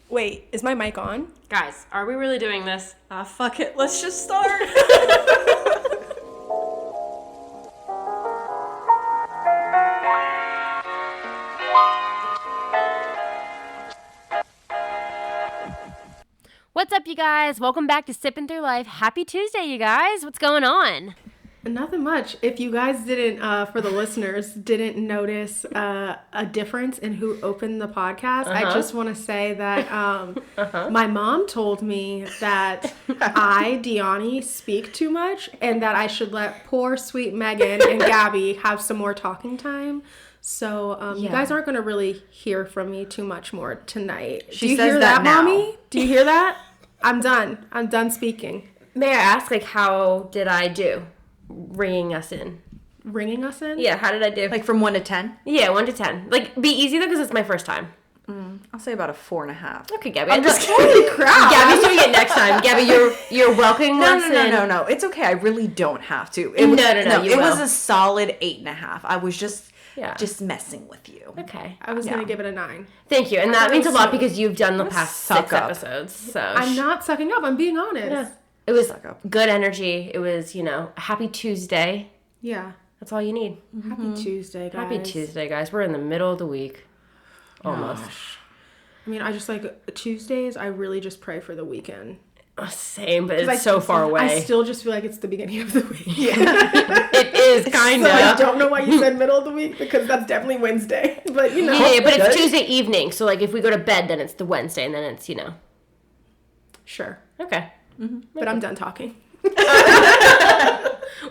Wait, is my mic on? Guys, are we really doing this? Fuck it. Let's just start. What's up, you guys? Welcome back to Sipping Through Life. Happy Tuesday, you guys. What's going on? Nothing much. If you guys didn't, for the listeners, didn't notice a difference in who opened the podcast, I just want to say that my mom told me that I, Deani, speak too much and that I should let poor sweet Megan and Gaby have some more talking time. So you guys aren't going to really hear from me too much more tonight. She Do you says hear that now. Mommy? Do you hear that? I'm done. I'm done speaking. May I ask, how did I do? Ringing us in. Ringing us in? Yeah, how did I do? Like from 1 to 10? Yeah, 1 to 10. Be easy, though, because it's my first time. I'll say about a 4.5. Okay, Gabby. I'm just holy crap. Gabby's doing it next time. Gabby, you're welcoming us in. No. It's okay. I really don't have to. No, It was a solid 8.5. I was just messing with you. Okay. I was going to give it a 9. Thank you. And that means a lot because you've done the past 6 up. episodes. So I'm not sucking up. I'm being honest. Yeah. It was good energy. It was, a happy Tuesday. Yeah. That's all you need. Happy Tuesday, guys. Happy Tuesday, guys. We're in the middle of the week. Almost. I mean, I just Tuesdays, I really just pray for the weekend. Same, but it's so far away. I still just feel like it's the beginning of the week. It is, kind of. So I don't know why you said middle of the week, because that's definitely Wednesday. But, Yeah, but it's Tuesday evening. So, if we go to bed, then it's the Wednesday, and then it's, Sure. Okay. Mm-hmm. But I'm done talking. Well,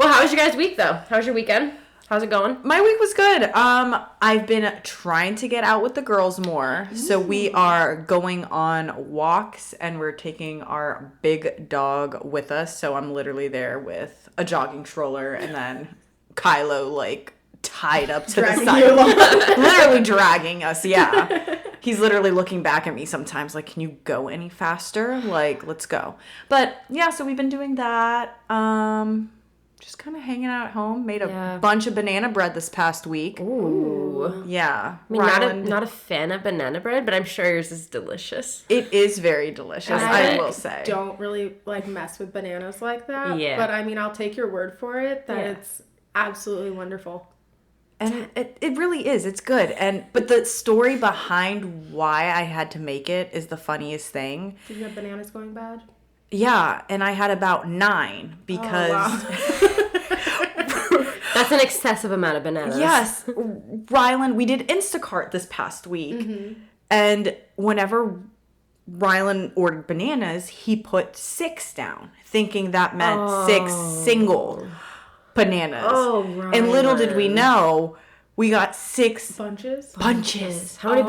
how was your guys' week, though? How was your weekend? How's it going? My week was good. I've been trying to get out with the girls more. So we are going on walks and we're taking our big dog with us. So I'm literally there with a jogging stroller and then Kylo tied up to the side. Literally dragging us, yeah. He's literally looking back at me sometimes can you go any faster? Let's go. But yeah, so we've been doing that. Just kind of hanging out at home. Made a bunch of banana bread this past week. Ooh. Yeah. I mean, not a fan of banana bread, but I'm sure yours is delicious. It is very delicious, I will say. Don't really mess with bananas like that. Yeah. But I mean, I'll take your word for it that it's absolutely wonderful. And it really is. It's good. But the story behind why I had to make it is the funniest thing. Did you have bananas going bad? Yeah, and I had about 9 because... Oh, wow. That's an excessive amount of bananas. Yes. Rylan, we did Instacart this past week. Mm-hmm. And whenever Rylan ordered bananas, he put 6 down, thinking that meant 6 single bananas. Oh, Rylan. And little did we know, we got 6 bunches. How many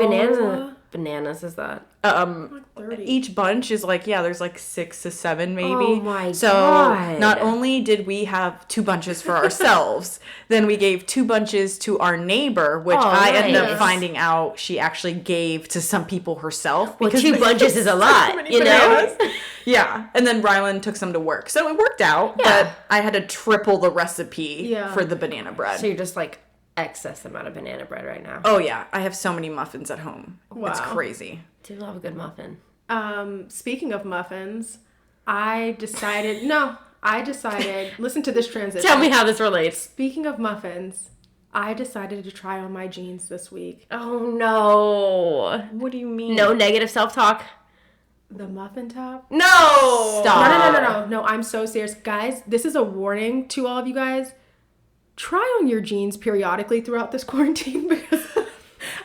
bananas is that? 30. Each bunch is there's 6 to 7 maybe. Oh my so God. Not only did we have 2 bunches for ourselves, then we gave 2 bunches to our neighbor, which I ended up finding out she actually gave to some people herself. Well, 2 bunches is a lot, know? Yeah, and then Rylan took some to work. So it worked out, but I had to triple the recipe for the banana bread. So you're just excess amount of banana bread right now. Oh yeah, I have so many muffins at home. Wow. It's crazy. Do love a good muffin. Speaking of muffins, I decided, listen to this transition. Tell me how this relates. Speaking of muffins, I decided to try on my jeans this week. Oh no. What do you mean? No negative self-talk? The muffin top? No! Stop. No, I'm so serious. Guys, this is a warning to all of you guys. Try on your jeans periodically throughout this quarantine because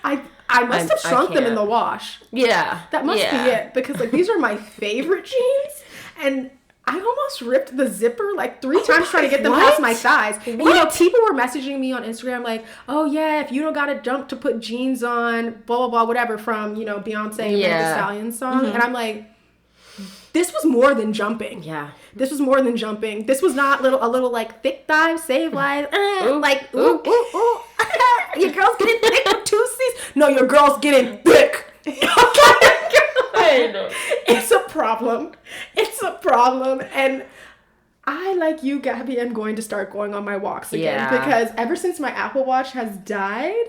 I must have shrunk them in the wash. Yeah. That must be it because these are my favorite jeans and I almost ripped the zipper 3 times trying to get them past my thighs. And, people were messaging me on Instagram oh yeah, if you don't got a jump to put jeans on, blah, blah, blah, whatever from, Beyonce and Meg Thee Stallion song. Mm-hmm. And I'm this was more than jumping. Yeah. This was more than jumping. This was not a little thick thighs, save lives. Ooh. Your girl's getting thick with 2 C's. No, your girl's getting thick. It's a problem. And I, like you, Gabby, am going to start going on my walks again because ever since my Apple Watch has died,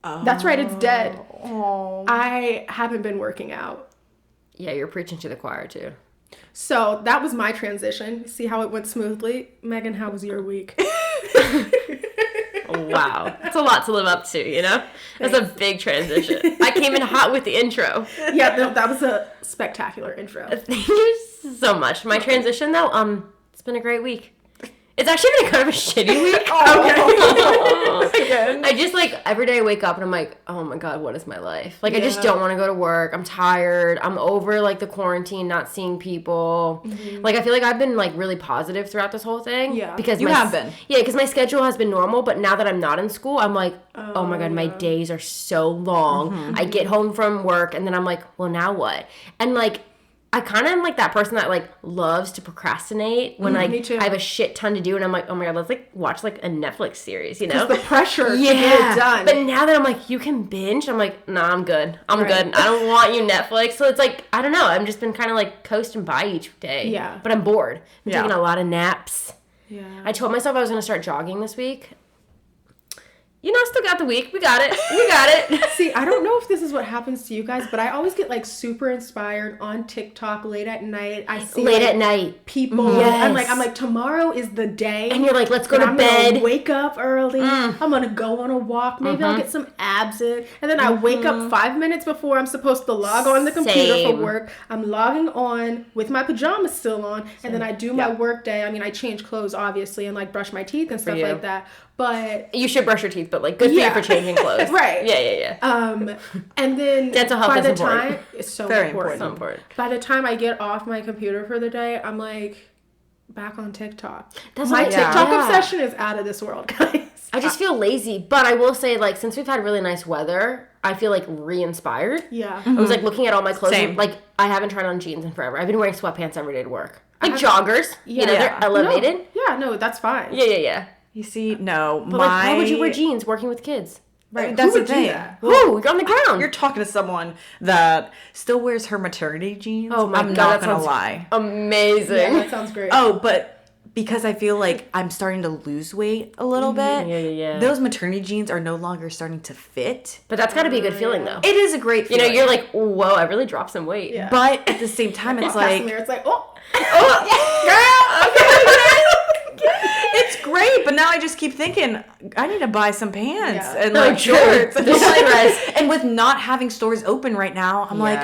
that's right, it's dead. I haven't been working out. Yeah, you're preaching to the choir, too. So that was my transition. See how it went smoothly? Megan, how was your week? Wow. That's a lot to live up to, you know? That's a big transition. I came in hot with the intro. Yeah, that was a spectacular intro. Thank you so much. My transition, though, it's been a great week. It's actually been kind of a shitty week. Okay. I just, like, every day I wake up and I'm like, oh my God, what is my life? Like, I just don't want to go to work. I'm tired. I'm over, like, the quarantine, not seeing people. Mm-hmm. Like, I feel like I've been, like, really positive throughout this whole thing. Yeah. Because you have been. Yeah, because my schedule has been normal, but now that I'm not in school, I'm like, oh my God, my days are so long. Mm-hmm. I get home from work and then I'm like, well, now what? And, like, I kind of am like that person that like loves to procrastinate when like I have a shit ton to do and I'm like, oh my God, let's like watch like a Netflix series, you know? The pressure to get it done. But now that I'm like, you can binge, I'm like, nah, I'm good. I'm good. I don't want you, Netflix. So it's like, I don't know. I've just been kind of like coasting by each day. Yeah. But I'm bored. I'm taking a lot of naps. Yeah. I told myself I was going to start jogging this week. You know, I still got the week. We got it. See, I don't know if this is what happens to you guys, but I always get like super inspired on TikTok late at night. I see late at night people. Yes. I'm like, tomorrow is the day. And you're like, let's go to bed. I'm gonna wake up early. I'm gonna go on a walk. Maybe I'll get some abs in. And then I wake up 5 minutes before I'm supposed to log on the computer for work. I'm logging on with my pajamas still on, and then I do my work day. I mean, I change clothes obviously and like brush my teeth and stuff like that. But you should brush your teeth, but like good for you for changing clothes. Right. Yeah. And then dental health by is the important. time it's so very important. So important. By the time I get off my computer for the day, I'm like back on TikTok. That's my TikTok obsession is out of this world, guys. I just feel lazy, but I will say like since we've had really nice weather, I feel like re-inspired. Yeah. I was like looking at all my clothes. Same. Like I haven't tried on jeans in forever. I've been wearing sweatpants every day to work. Like joggers. Yeah. You know, they're elevated. No, that's fine. Yeah. You see, no, But like, why would you wear jeans working with kids? Right. That's Who would the thing. do that? Who? You're on the ground. You're talking to someone that still wears her maternity jeans. Oh my I'm God, not that gonna sounds lie. Amazing. Yeah, that sounds great. Oh, but because I feel like I'm starting to lose weight a little bit. Yeah. Those maternity jeans are no longer starting to fit. But that's got to be a good feeling though. It is a great feeling. You know, you're like, whoa, I really dropped some weight. Yeah. But at the same time, it's like, It's like, oh, it's great, but now I just keep thinking I need to buy some pants and like true. shorts. And, Right. and with not having stores open right now, I'm like,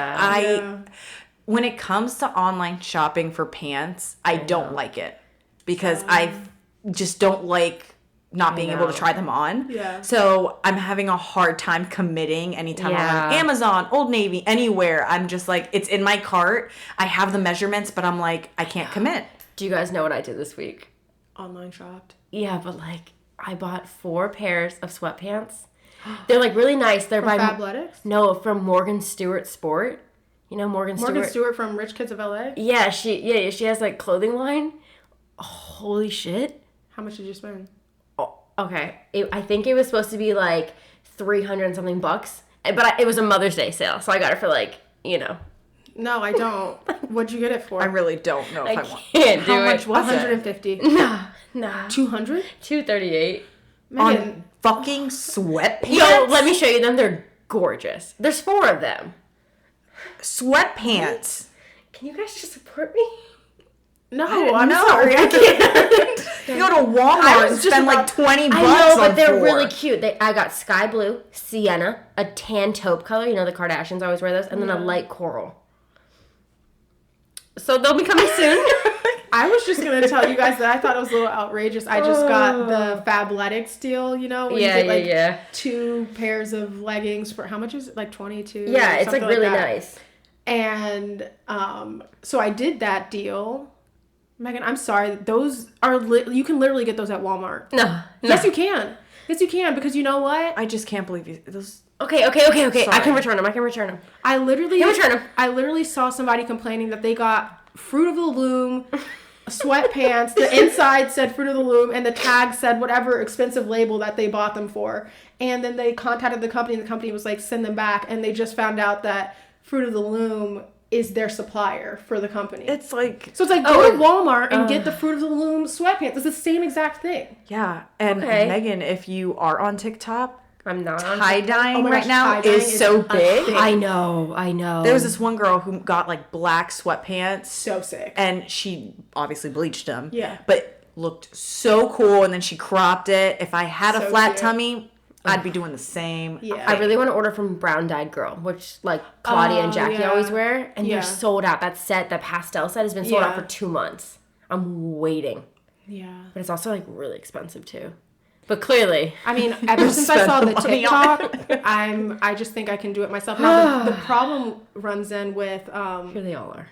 when it comes to online shopping for pants, I don't like it because I just don't like not being able to try them on. Yeah. So I'm having a hard time committing anytime I'm on Amazon, Old Navy, anywhere. I'm just like, it's in my cart. I have the measurements, but I'm like, I can't commit. Do you guys know what I did this week? online shopped. Yeah, but like I bought 4 pairs of sweatpants. They're like really nice. They're From by Fabletics? No, from Morgan Stewart Sport. You know Morgan Stewart from Rich Kids of LA? Yeah, she has like clothing line. Oh, holy shit. How much did you spend? Oh, okay. I think it was supposed to be like 300 and something bucks. But it was a Mother's Day sale, so I got it for like, you know. No, I don't. What'd you get it for? I really don't know if I want. Can't do How it. much was 150. it? Nah. 200? $238. On fucking sweatpants? Yo, let me show you them. They're gorgeous. There's 4 of them. Sweatpants. Can you guys just support me? No, I'm sorry. I can't. You go to Walmart and spend like 20 bucks I know, but on they're 4. really cute. I got sky blue, sienna, a tan taupe color. You know the Kardashians always wear those. And then a light coral. So they'll be coming soon. I was just going to tell you guys that I thought it was a little outrageous. I just got the Fabletics deal, you know? Where you get 2 pairs of leggings for, how much is it? Like 22? Yeah, it's like really nice. And so I did that deal. Megan, I'm sorry. Those are, you can literally get those at Walmart. No. Yes, you can. Yes, you can, because you know what? I just can't believe those. Okay. Sorry. I can return them. I literally return 'em. I literally saw somebody complaining that they got Fruit of the Loom sweatpants. The inside said Fruit of the Loom, and the tag said whatever expensive label that they bought them for. And then they contacted the company, and the company was like, send them back. And they just found out that Fruit of the Loom is their supplier for the company. It's like... So it's like, go to Walmart and get the Fruit of the Loom sweatpants. It's the same exact thing. Yeah. And Megan, if you are on TikTok, I'm not tie-dyeing my right gosh, now tie-dyeing is so big. I know. There was this one girl who got like black sweatpants. So sick. And she obviously bleached them. Yeah. But looked so cool, and then she cropped it. If I had a flat cute. tummy, I'd be doing the same. Yeah. I really want to order from Brown Dyed Girl, which like Claudia and Jackie always wear, and they're sold out. That set, the pastel set, has been sold out for 2 months. I'm waiting. Yeah. But it's also like really expensive too. But clearly, I mean, ever since I saw the TikTok, I just think I can do it myself. Now the problem runs in with here they all are.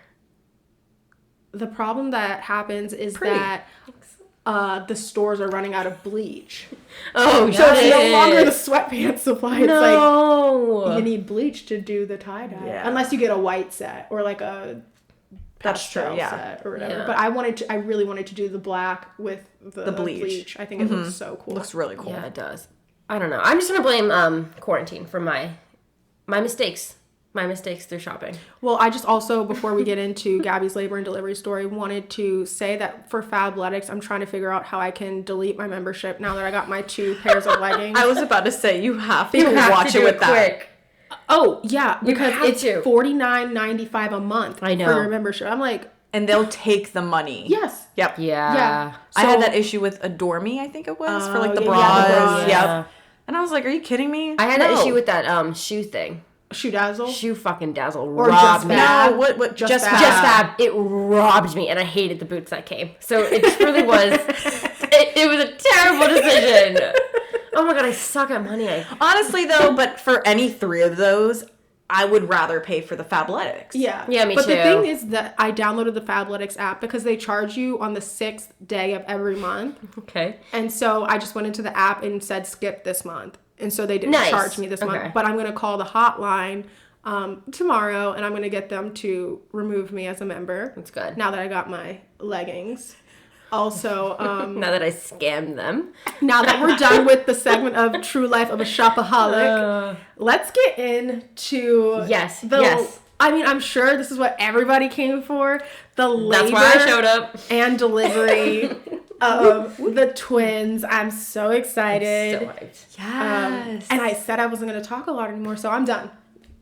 The problem that happens is that the stores are running out of bleach. Oh, so it's no longer the sweatpants supply. It's like you need bleach to do the tie dye, unless you get a white set or like a pastel set or whatever. Yeah. But I really wanted to do the black with the bleach. I think it looks so cool. Looks really cool. Yeah, it does. I don't know. I'm just gonna blame quarantine for my mistakes. My mistakes through shopping. Well, I just also, before we get into Gabby's labor and delivery story, wanted to say that for Fabletics, I'm trying to figure out how I can delete my membership now that I got my 2 pairs of leggings. I was about to say, you have to watch it with that. Oh, yeah, because it's to. $49.95 a month I know. for your membership. I'm like... And they'll take the money. Yes. Yep. Yeah. So, I had that issue with Adore Me, I think it was, for like the yeah, bras. the bras. Yep. And I was like, are you kidding me? I had that issue with that shoe thing. Shoe Dazzle? Shoe fucking Dazzle Or robbed Just me. Fab. No, what? Just Fab. Just Fab. It robbed me, and I hated the boots that came. So it truly was. It was a terrible decision. Oh my god, I suck at money. Honestly, though, but for any 3 of those, I would rather pay for the Fabletics. Yeah. Yeah, me but too. But the thing is that I downloaded the Fabletics app because they charge you on the 6th day of every month. Okay. And so I just went into the app and said skip this month. And so they didn't charge me this month. But I'm going to call the hotline tomorrow, and I'm going to get them to remove me as a member. That's good. Now that I got my leggings. Also, now that I scammed them. Now that we're done with the segment of True Life of a Shopaholic, let's get into Yes. I mean, I'm sure this is what everybody came for. The labor That's why I showed up. And delivery of the twins. I'm so excited. I'm so hyped. Yes. And I said I wasn't going to talk a lot anymore, so I'm done.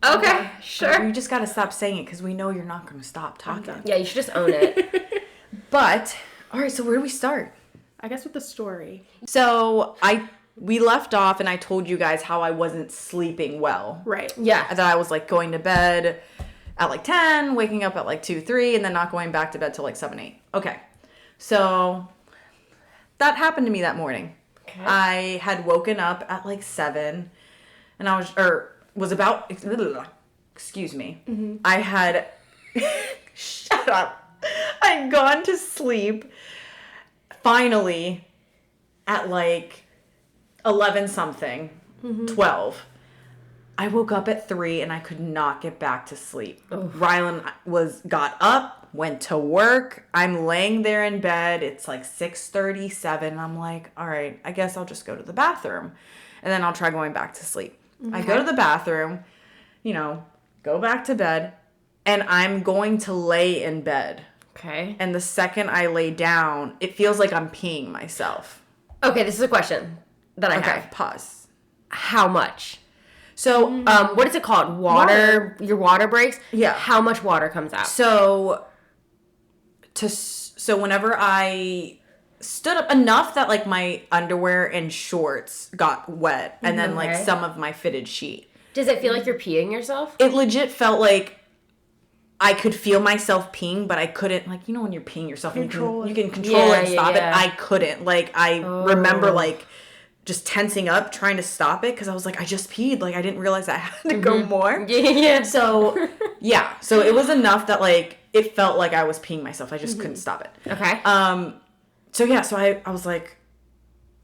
Okay, sure. You just got to stop saying it because we know you're not going to stop talking. Yeah, you should just own it. But, all right, so where do we start? I guess with the story. So we left off and I told you guys how I wasn't sleeping well. Right. Yeah. That I was like going to bed at like 10, waking up at like 2, 3, and then not going back to bed till like 7, 8. Okay. So that happened to me that morning. Okay. I had woken up at like 7 and I was about, excuse me. Mm-hmm. I had, shut up. I'd gone to sleep finally at like 11 something, 12. I woke up at 3 and I could not get back to sleep. Rylan got up, went to work. I'm laying there in bed. It's like 6:37. I'm like, all right, I guess I'll just go to the bathroom and then I'll try going back to sleep. Okay. I go to the bathroom, go back to bed, and I'm going to lay in bed. Okay. And the second I lay down, it feels like I'm peeing myself. Okay, this is a question that I have. Pause. How much? So, what is it called? Water. Your water breaks? Yeah. How much water comes out? So whenever I stood up enough that like my underwear and shorts got wet, and then like some of my fitted sheet. Does it feel like you're peeing yourself? It legit felt like I could feel myself peeing, but I couldn't, like, when you're peeing yourself and you can control it and stop it. I couldn't. Like, I remember, like, just tensing up, trying to stop it, because I was like, I just peed. Like, I didn't realize I had to go more. Yeah. So, yeah. So, it was enough that, like, it felt like I was peeing myself. I just couldn't stop it. Okay. So, yeah. So, I was, like,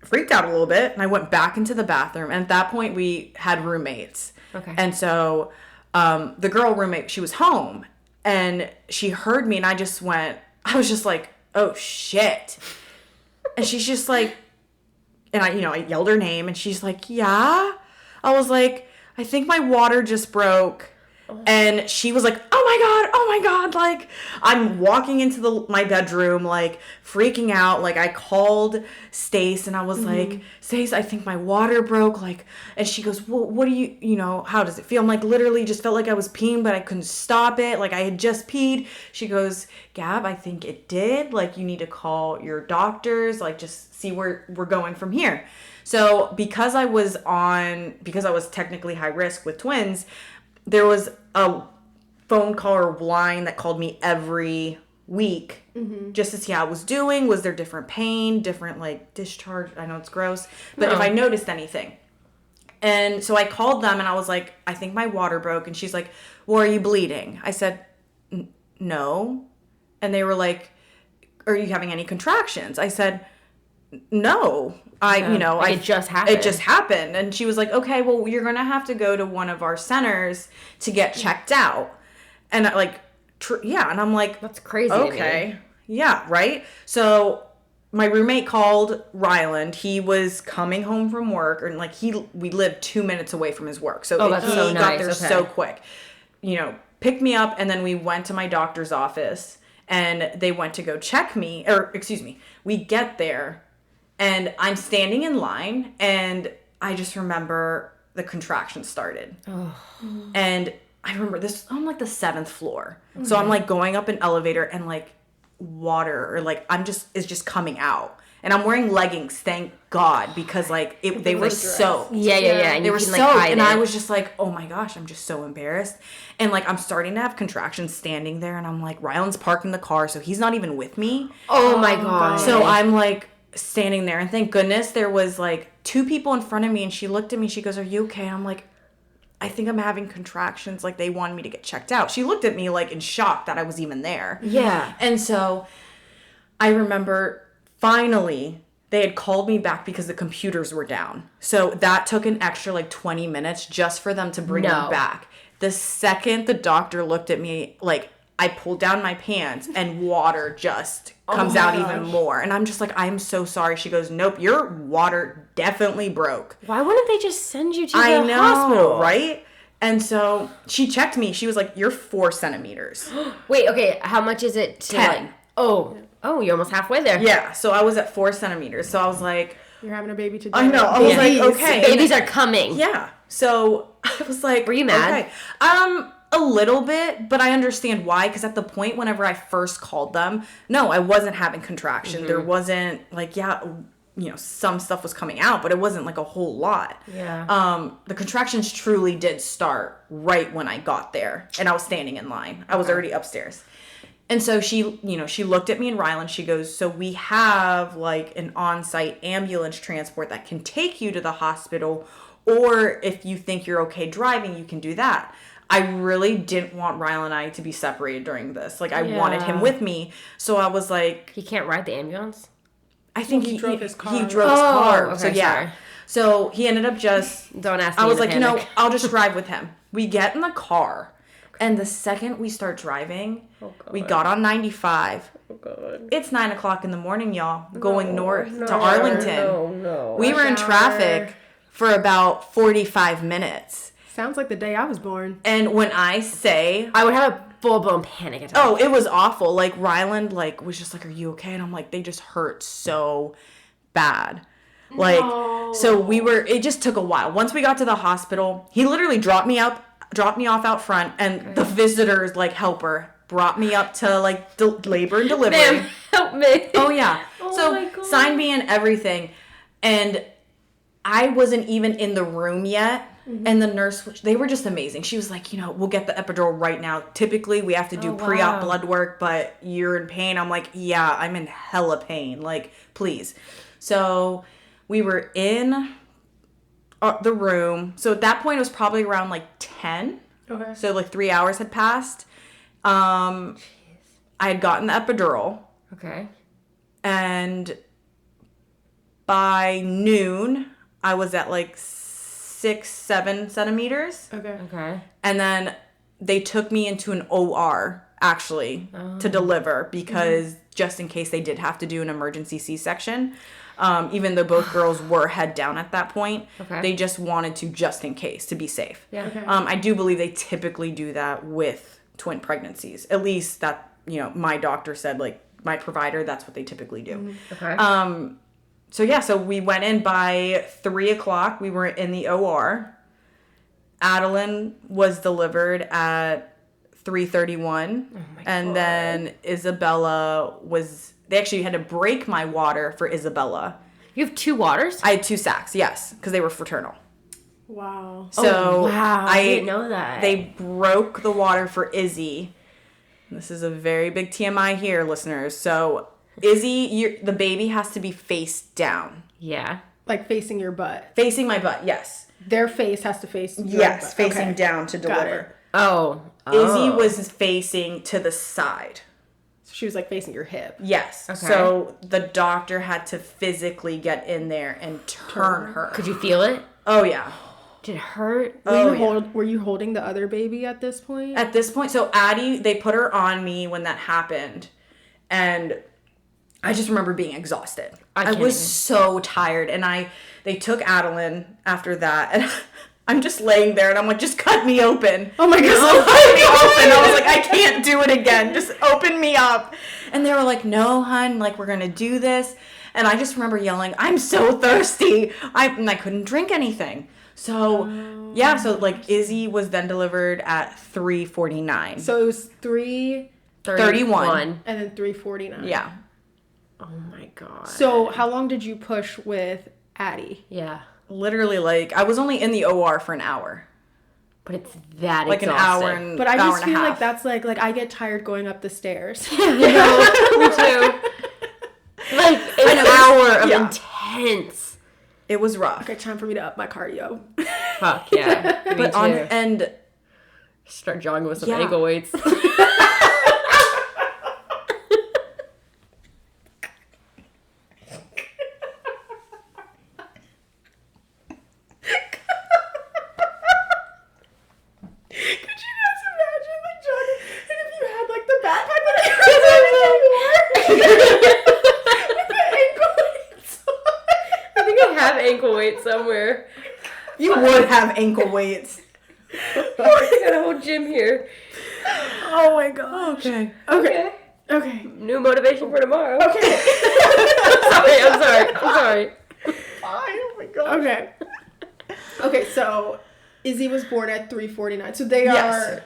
freaked out a little bit, and I went back into the bathroom. And at that point, we had roommates. Okay. And so, the girl roommate, she was home. And she heard me, and I was just like, oh, shit. And she's just like, and I yelled her name, and she's like, yeah? I was like, I think my water just broke. And she was like, oh my God. Like, I'm walking into my bedroom, like, freaking out. Like, I called Stace and I was like, Stace, I think my water broke. Like, and she goes, well, what do how does it feel? I'm like, literally just felt like I was peeing, but I couldn't stop it. Like, I had just peed. She goes, Gab, I think it did. Like, you need to call your doctors. Like, just see where we're going from here. So because I was technically high risk with twins, there was a phone call or line that called me every week just to see how I was doing. Was there different pain, different like discharge? I know it's gross, but if I noticed anything. And so I called them and I was like, I think my water broke. And she's like, well, are you bleeding? I said, no. And they were like, are you having any contractions? I said, no. It just happened. It just happened. And she was like, okay, well, you're going to have to go to one of our centers to get checked out. And and I'm like, that's crazy. Okay. Yeah. Right. So my roommate called Ryland. He was coming home from work, and like we lived 2 minutes away from his work. So that's he so nice. got there so quick, picked me up. And then we went to my doctor's office and they went to go check me, we get there. And I'm standing in line, and I just remember the contractions started. Oh. And I remember this, I'm like the 7th floor. Mm-hmm. So I'm like going up an elevator, and like water or like it's just coming out. And I'm wearing leggings, thank God, because like they were soaked. Yeah. And they were soaked, and I was just like, oh my gosh, I'm just so embarrassed. And like I'm starting to have contractions standing there, and I'm like, Ryland's parking the car, so he's not even with me. Oh my God. So I'm like standing there, and thank goodness there was like 2 people in front of me, and she looked at me, she goes, are you okay? I'm like, I think I'm having contractions, like they wanted me to get checked out. She looked at me like in shock that I was even there. Yeah. And so I remember finally they had called me back because the computers were down. So that took an extra like 20 minutes just for them to bring me back. The second the doctor looked at me, like I pulled down my pants and water just comes out even more. And I'm just like, I'm so sorry. She goes, nope, your water definitely broke. Why wouldn't they just send you to the hospital? Right? And so she checked me. She was like, you're 4 centimeters. Wait, okay. How much is it? 10. You're almost halfway there. Yeah. So I was at 4 centimeters. So I was like, you're having a baby today. I know. I was like, okay. Babies are coming. Yeah. So I was like, were you mad? Okay. A little bit, but I understand why, because at the point whenever I first called them, no, I wasn't having contraction. There wasn't like, some stuff was coming out, but it wasn't like a whole lot. Yeah. The contractions truly did start right when I got there, and I was standing in line. I was already upstairs. And so she looked at me and Ryland. She goes, so we have like an on-site ambulance transport that can take you to the hospital, or if you think you're okay driving, you can do that. I really didn't want Ryland and I to be separated during this. Like, I wanted him with me. So I was like... He can't ride the ambulance? I think he drove his car. He drove his car. Okay, so, yeah. sorry. So he ended up just... Don't ask me. I was like, I'll just drive with him. We get in the car. And the second we start driving, we got on 95. Oh, God. It's 9 o'clock in the morning, y'all. Going north to Arlington. No. We were in traffic for about 45 minutes. Sounds like the day I was born. And when I say... I would have a full-blown panic attack. Oh, it was awful. Like, Ryland, like, was just like, are you okay? And I'm like, they just hurt so bad. Like, so it just took a while. Once we got to the hospital, he literally dropped me off out front, and the visitor's, like, helper brought me up to, like, labor and delivery. Ma'am, help me. Oh, yeah. So, signed me and everything. And I wasn't even in the room yet. And the nurse, they were just amazing. She was like, we'll get the epidural right now. Typically, we have to do pre-op blood work, but you're in pain. I'm like, yeah, I'm in hella pain. Like, please. So we were in the room. So at that point, it was probably around like 10. Okay. So like 3 hours had passed. I had gotten the epidural. Okay. And by noon, I was at like 6-7 centimeters. Okay. And then they took me into an OR actually to deliver because just in case they did have to do an emergency C-section. Even though both girls were head down at that point. Okay. They just wanted to, just in case, to be safe. Yeah. Okay. I do believe they typically do that with twin pregnancies. At least that, my doctor said, like, my provider, that's what they typically do. Okay. So we went in by 3:00. We were in the OR. Adeline was delivered at 3:31. Oh my and God. then Isabella they actually had to break my water for Isabella. You have 2 waters? I had 2 sacks, yes, because they were fraternal. Wow. So wow. I didn't know that. They broke the water for Izzy. This is a very big TMI here, listeners. So Izzy, the baby has to be face down. Yeah. Like facing your butt. Facing my butt, yes. Their face has to face your Yes, butt. facing Okay. down to Got deliver. it. Oh. Izzy was facing to the side. So she was like facing your hip. Yes. Okay. So the doctor had to physically get in there and turn her. Could you feel it? Oh, yeah. Did it hurt? Were you holding the other baby at this point? At this point, so Addie, they put her on me when that happened. And I just remember being exhausted. I was so tired. And they took Adeline after that. And I'm just laying there and I'm like, just cut me open. Oh my God. Just cut me open. I was like, I can't do it again. Just open me up. And they were like, no, hun, like, we're going to do this. And I just remember yelling, I'm so thirsty. And I couldn't drink anything. So, so like Izzy was then delivered at 3:49. So it was 3:31. and then 3:49. Yeah. Oh my God. So how long did you push with Addie? Yeah. Literally, like, I was only in the OR for an hour. But it's that Like exhausting. an hour and But I hour just and a feel like half. that's like I get tired going up the stairs. Me too. Like an hour of intense. It was rough. Okay, time for me to up my cardio. Fuck yeah. Me But too. and Start jogging with some Yeah. ankle weights. Could you guys imagine like jogging and if you had like the backpack that I with the ankle weights I think I have ankle weights somewhere. you would have ankle weights. I got a whole gym here. Oh my gosh. Okay. Okay. New motivation for tomorrow. Okay. I'm sorry. Oh my god. Okay. Okay, so Izzy was born at 3:49. So they Yes. are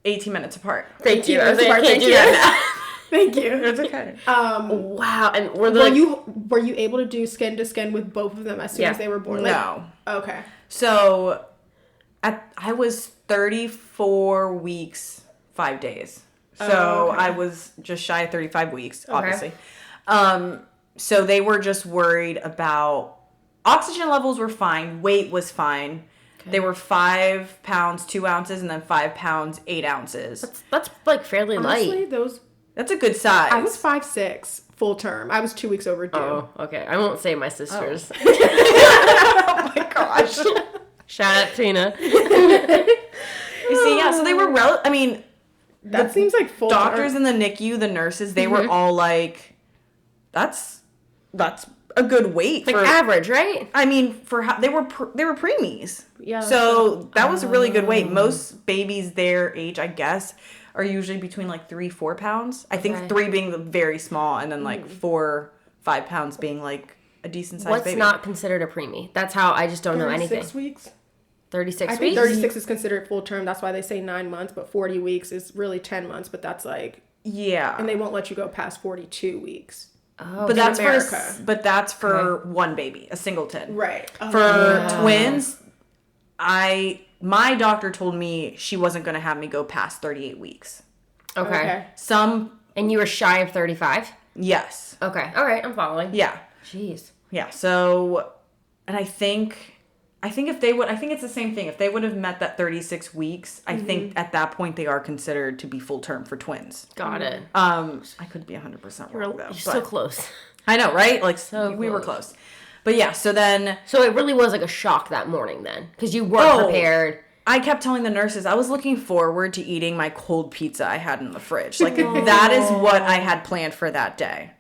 18 minutes apart. Thank you. I was Thank like, I can't you. do that. Thank you. It's okay. Wow. And Were like, you able to do skin to skin with both of them as soon as they were born? No. Okay. So I was 34 weeks, 5 days. So okay. I was just shy of 35 weeks, obviously. So they were just worried about oxygen levels were fine. Weight was fine. Okay. They were 5 pounds, 2 ounces, and then 5 pounds, 8 ounces. that's like fairly Honestly, light. That's a good size. I was 5'6" full term. I was 2 weeks overdue. Oh, okay. I won't say my sisters. Oh my gosh. Shout out Tina. You see, yeah, so they were That seems like full doctors term. in the NICU, the nurses, they were all like, that's a good weight Like for average, right? I mean, for how they were preemies. Yeah. So that was a really good weight. Most babies their age, I guess, are usually between like 3-4 pounds. I think Okay. 3 being the very small, and then like 4-5 pounds being like a decent sized What's baby. not considered a preemie? That's how I just don't know anything. 36 weeks. 36 I think weeks? 36 is considered full term. That's why they say 9 months, but 40 weeks is really 10 months. But that's like, Yeah, and they won't let you go past 42 weeks. Oh, but that's America. for one baby, a singleton. Right. For twins, my doctor told me she wasn't going to have me go past 38 weeks. okay. Some, And you were shy of 35? yes. Okay. All right. I'm following. Yeah. Jeez. Yeah. So, and I think if they would, I think it's the same thing. If they would have met that 36 weeks, I think at that point they are considered to be full term for twins. Got it. I could be 100% wrong though. You're so close. I know, right? Like So we were close. close. But yeah, so then So it really was like a shock that morning then, because you weren't prepared. I kept telling the nurses I was looking forward to eating my cold pizza I had in the fridge. Like that is what I had planned for that day.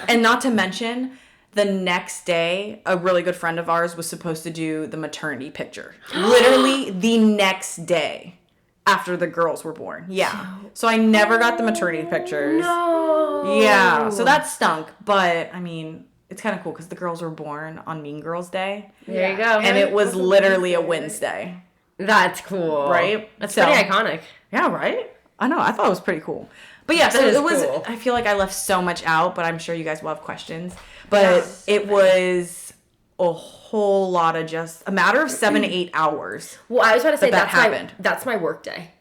And not to mention, the next day, a really good friend of ours was supposed to do the maternity picture. Literally the next day after the girls were born. Yeah. So I never got the maternity pictures. No. Yeah. So that stunk. But, I mean, it's kind of cool because the girls were born on Mean Girls Day. There you go. And it was literally a Wednesday. That's cool. Right? That's pretty iconic. Yeah, right? I know. I thought it was pretty cool. But yeah, so it was, cool. I feel like I left so much out, but I'm sure you guys will have questions. But it was a whole lot of just a matter of 7 to 8 hours. Well, I was about to say that happened. That's my work day.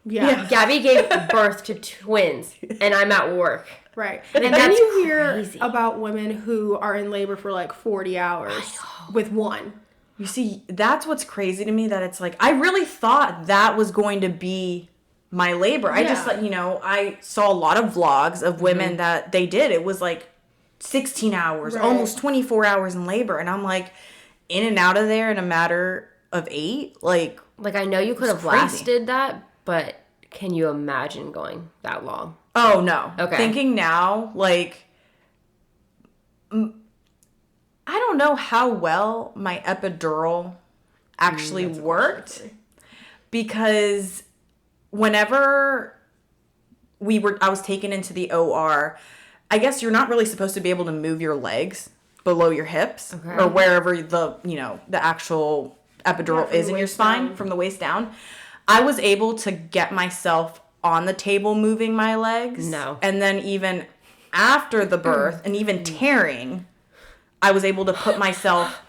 Yeah. Gabby gave birth to twins, and I'm at work. Right. And then you hear about women who are in labor for like 40 hours with one. You see, that's what's crazy to me, that it's like, I really thought that was going to be my labor. I just, like, you know, I saw a lot of vlogs of women that they did. It was like 16 hours, almost 24 hours in labor. And I'm like, in and out of there in a matter of 8. Like I know you could have lasted that, but can you imagine going that long? Oh, no. Okay. Thinking now, like, I don't know how well my epidural actually worked, because whenever I was taken into the OR, I guess you're not really supposed to be able to move your legs below your hips or wherever the actual epidural is in your spine, from the waist down. I was able to get myself on the table moving my legs. No. And then even after the birth and even tearing, I was able to put myself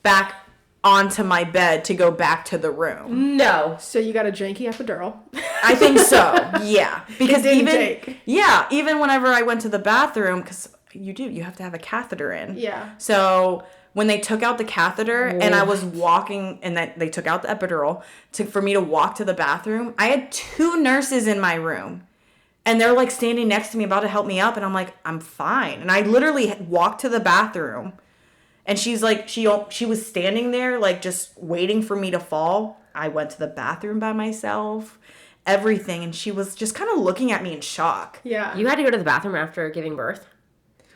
back onto my bed to go back to the room. No. So you got a janky epidural. I think so. Yeah. Because even even whenever I went to the bathroom, because you have to have a catheter in. Yeah. So when they took out the catheter and I was walking, and that they took out the epidural for me to walk to the bathroom, I had 2 nurses in my room. And they're like standing next to me about to help me up. And I'm like, I'm fine. And I literally walked to the bathroom. And she's like, she was standing there like just waiting for me to fall. I went to the bathroom by myself, everything. And she was just kind of looking at me in shock. Yeah. You had to go to the bathroom after giving birth?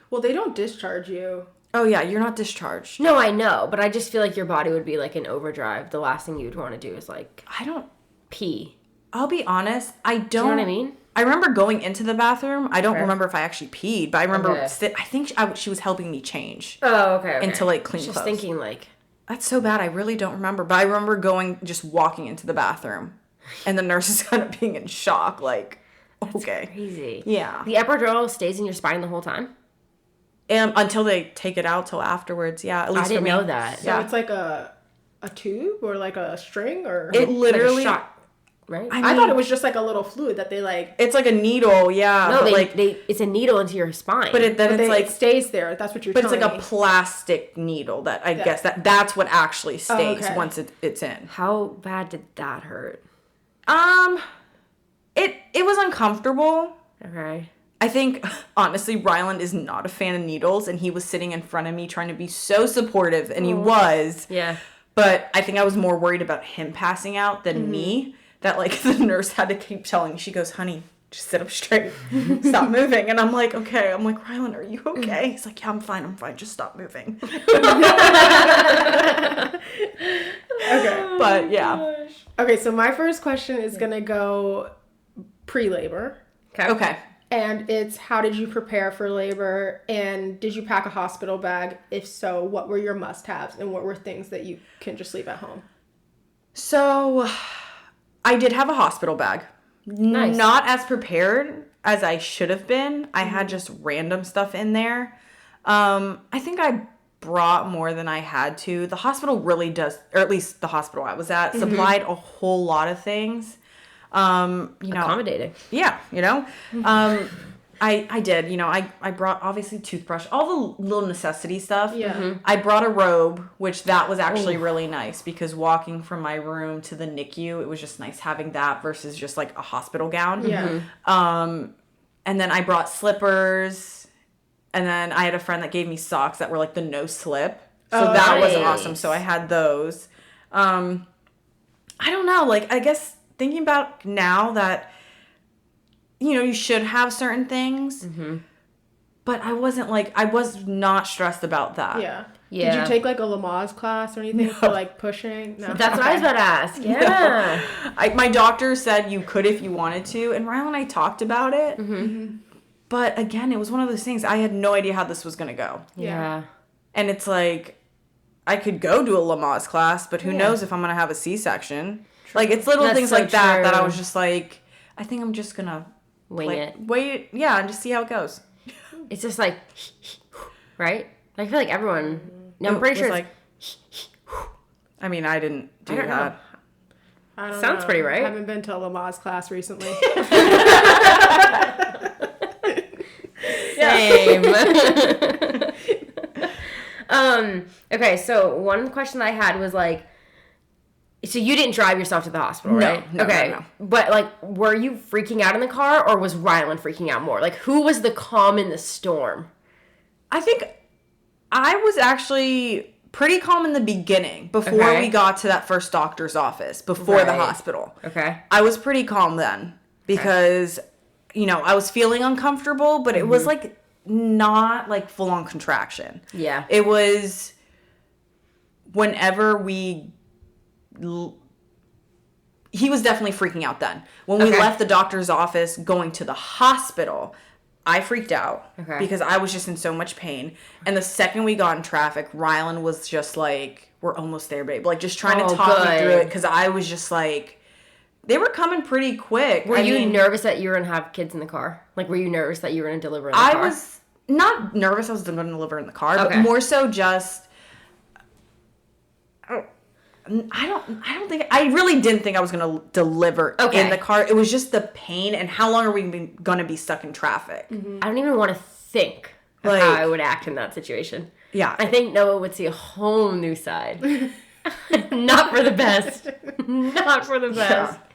Well, they don't discharge you. Oh, yeah. You're not discharged. No, I know. But I just feel like your body would be like in overdrive. The last thing you'd want to do is like... pee. I'll be honest. I don't... Do you know what I mean? I remember going into the bathroom. I don't remember if I actually peed, but I remember I think she was helping me change. Oh, okay. Into like clean clothes. Just thinking like... That's so bad. I really don't remember. But I remember just walking into the bathroom. And the nurse is kind of being in shock. Like, okay. That's crazy. Yeah. The epidural stays in your spine the whole time? Until they take it out till afterwards. Yeah, at least I didn't know that. So it's like a tube or like a string or... It literally... Like a shot. Right? I thought it was just like a little fluid that they like... It's like a needle, yeah. No, it's a needle into your spine. But it stays there. That's what you're telling me. But it's like a plastic needle that I guess that's what actually stays once it's in. How bad did that hurt? It was uncomfortable. Okay. I think, honestly, Ryland is not a fan of needles, and he was sitting in front of me trying to be so supportive, and he was. Yeah. But I think I was more worried about him passing out than me. That, like, the nurse had to keep telling me. She goes, honey, just sit up straight. Stop moving. And I'm like, okay. I'm like, Ryland, are you okay? He's like, yeah, I'm fine. Just stop moving. Okay. But, yeah. Okay, so my first question is going to go pre-labor. Okay. And it's, how did you prepare for labor? And did you pack a hospital bag? If so, what were your must-haves? And what were things that you can just leave at home? So... I did have a hospital bag. Nice. Not as prepared as I should have been. I had just random stuff in there. I think I brought more than I had to. The hospital really does, or at least the hospital I was at, supplied a whole lot of things. Accommodating. Yeah, I did, I brought obviously toothbrush, all the little necessity stuff. Yeah. Mm-hmm. I brought a robe, which that was actually really nice because walking from my room to the NICU, it was just nice having that versus just like a hospital gown. Yeah. And then I brought slippers, and then I had a friend that gave me socks that were like the no slip. So that was awesome. So I had those. I don't know, like I guess thinking about now that you should have certain things. But I wasn't like, I was not stressed about that. Yeah. Yeah. Did you take like a Lamaze class or anything for like pushing? No. That's what I was about to ask. Yeah. No. My doctor said you could if you wanted to, and Ryan and I talked about it. Mm-hmm. But again, it was one of those things, I had no idea how this was going to go. Yeah. And it's like, I could go do a Lamaze class, but who knows if I'm going to have a C-section. True. Like, it's little things like that I was just like, I think I'm just going to wing it. Wait, yeah, and just see how it goes. It's just like, right? I feel like everyone, no, I'm pretty sure like, I mean, I didn't do that. I don't Sounds know. pretty right. I haven't been to a Lamaze class recently. Same. Okay, so one question I had was like, so you didn't drive yourself to the hospital, right? No, okay. no. But like, were you freaking out in the car, or was Rylan freaking out more? Like, who was the calm in the storm? I think I was actually pretty calm in the beginning before we got to that first doctor's office, before the hospital. Okay. I was pretty calm then because, you know, I was feeling uncomfortable, but it was like not like full on contraction. Yeah. It was whenever he was definitely freaking out then. When we left the doctor's office going to the hospital, I freaked out because I was just in so much pain. And the second we got in traffic, Rylan was just like, we're almost there, babe. Like, just trying to talk me through it because I was just like, they were coming pretty quick. Were you nervous that you were going to have kids in the car? Like, were you nervous that you were going to deliver in the car? I was not nervous I was going to deliver in the car, but more so just... I really didn't think I was going to deliver in the car. It was just the pain and how long are we going to be stuck in traffic? I don't even want to think of how I would act in that situation. Yeah. I think Noah would see a whole new side. Not for the best. Not for the best. Yeah.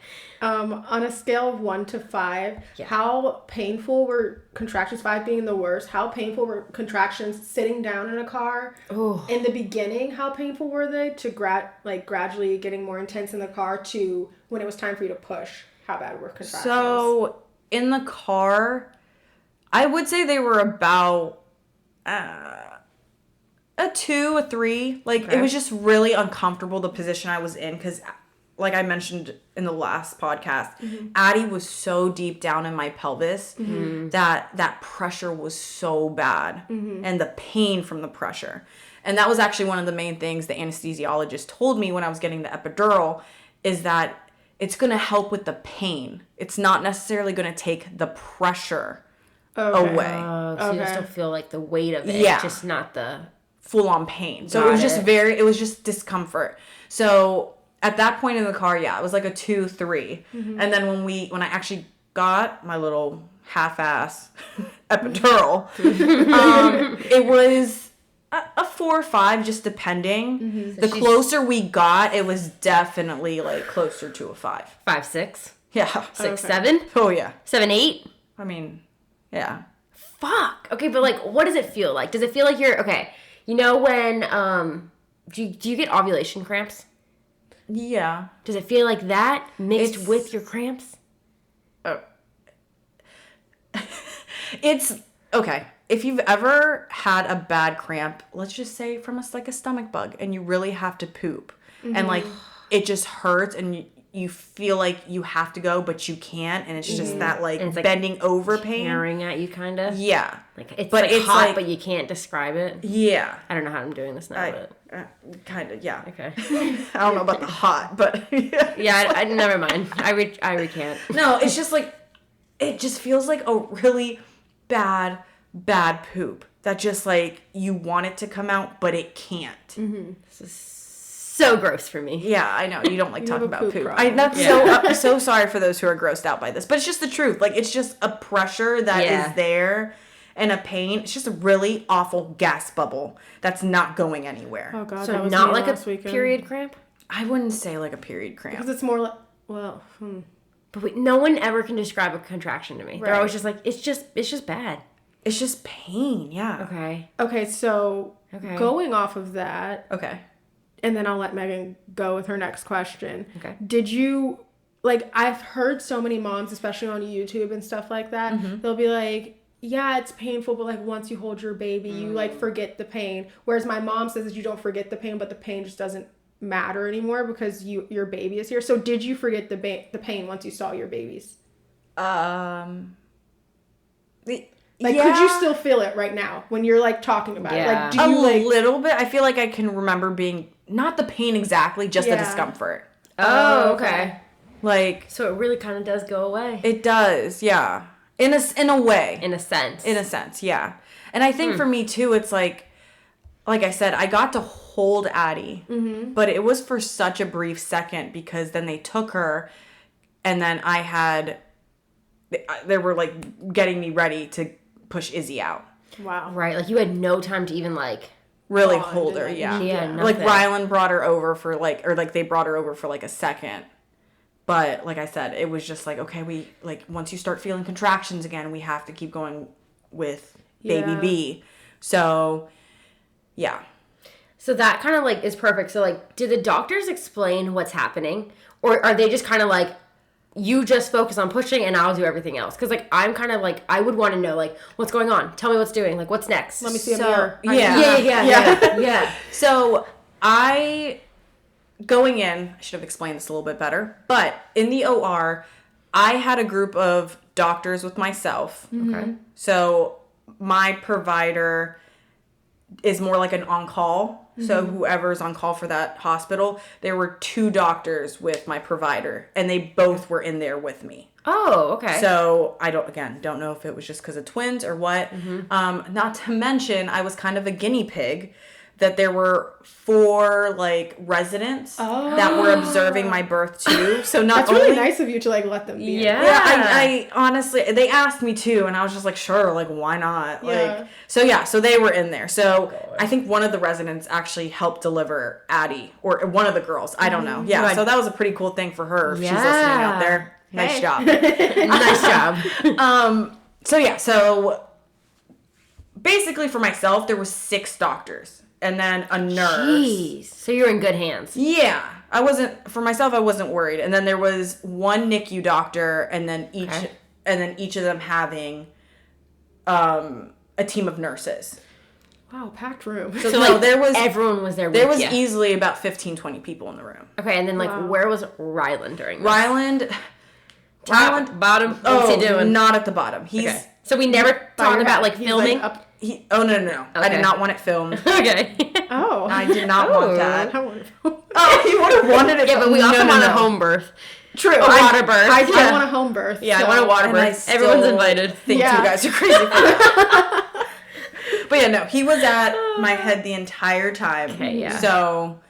On a scale of 1 to 5, how painful were contractions, 5 being the worst, how painful were contractions sitting down in a car? Ooh. In the beginning, how painful were they to gradually getting more intense in the car to when it was time for you to push? How bad were contractions? So, in the car, I would say they were about a 2, a 3. Like, it was just really uncomfortable, the position I was in, because... like I mentioned in the last podcast, Addie was so deep down in my pelvis that pressure was so bad and the pain from the pressure. And that was actually one of the main things the anesthesiologist told me when I was getting the epidural is that it's going to help with the pain. It's not necessarily going to take the pressure away. So you still feel like the weight of it, just not the full on pain. So it was just discomfort. So at that point in the car, it was like a 2, 3. And then when I actually got my little half-ass epidural, it was a 4 or 5, just depending. So the closer we got, it was definitely like closer to a 5. 5, 6? Yeah. 6, 7? Oh, yeah. 7, 8? I mean, yeah. Fuck. Okay, but like, what does it feel like? Does it feel like you're, you know when, do you get ovulation cramps? Yeah. Does it feel like that mixed with your cramps? It's okay. If you've ever had a bad cramp, let's just say from a stomach bug, and you really have to poop, and like it just hurts, and you feel like you have to go, but you can't, and it's just that like bending over pain, tearing at you, kind of. Yeah, like it's hot, but you can't describe it. Yeah, I don't know how I'm doing this now, but kind of, yeah. Okay. I don't know about the hot, but yeah, I never mind. I recant. No, it's just like it just feels like a really bad poop that just like you want it to come out, but it can't. This is so gross for me. Yeah, I know you don't like talking about poop. Problem. So sorry for those who are grossed out by this, but it's just the truth. Like it's just a pressure that is there. And a pain. It's just a really awful gas bubble that's not going anywhere. Oh god, so that was not like a weekend. Period cramp? I wouldn't say like a period cramp. Because it's more like, But no one ever can describe a contraction to me. They're always just like, it's just bad. It's just pain, yeah. Okay, so going off of that. Okay. And then I'll let Megan go with her next question. Okay. Did you, like, I've heard so many moms, especially on YouTube and stuff like that, they'll be like, yeah, it's painful, but like once you hold your baby, you like forget the pain. Whereas my mom says that you don't forget the pain, but the pain just doesn't matter anymore because your baby is here. So did you forget the pain once you saw your babies? Like, could you still feel it right now when you're like talking about it? Like, do you a little bit? I feel like I can remember being not the pain exactly, just the discomfort. Oh, okay. Like, so it really kind of does go away. It does, yeah. In a way. In a sense, yeah. And I think for me too, it's like I said, I got to hold Addie, but it was for such a brief second because then they took her, and then they were like getting me ready to push Izzy out. Wow. Right, like you had no time to even like really hold her, Yeah, like Rylan brought her over for they brought her over for like a second. But like I said, it was just like, okay, we like once you start feeling contractions again, we have to keep going with baby B. So, yeah. So that kind of like is perfect. So like, do the doctors explain what's happening, or are they just kind of like, you just focus on pushing and I'll do everything else? Because like I'm kind of like, I would want to know like what's going on. Tell me what's doing. Like what's next? Let me see a mirror. Yeah. So going in, I should have explained this a little bit better, but in the OR, I had a group of doctors with myself. Okay. So my provider is more like an on-call. So whoever's on call for that hospital, there were 2 doctors with my provider, and they both were in there with me. Oh, okay. So I don't know if it was just because of twins or what. Not to mention, I was kind of a guinea pig. That there were 4 like residents that were observing my birth too. So not That's really nice of you to like let them be. Yeah. I honestly, they asked me to, and I was just like, sure, like why not? Yeah. Like so they were in there. So I think one of the residents actually helped deliver Addie, or one of the girls. I don't know. Yeah. Right. So that was a pretty cool thing for her if she's listening out there. Nice job. Nice job. So basically for myself, there were 6 doctors. And then a nurse. Jeez. So you're in good hands. Yeah. I wasn't worried. And then there was one NICU doctor, and then each of them having a team of nurses. Wow, packed room. So like, everyone was there with There was you. easily about 15, 20 people in the room. Okay, and then where was Rylan during this? Ryland, bottom, what's he doing? Not at the bottom. He's okay. So we never talked about like filming? Like, no. Okay. I did not want it filmed. Okay. Oh. I did not want that. I want it filmed. Oh, you would have wanted it. Yeah, but we also want a home birth. True. A water birth. I want a home birth. Yeah, I want a water birth. Everyone's invited. I think you guys are crazy for that. But yeah, no, he was at my head the entire time. Okay, yeah. So,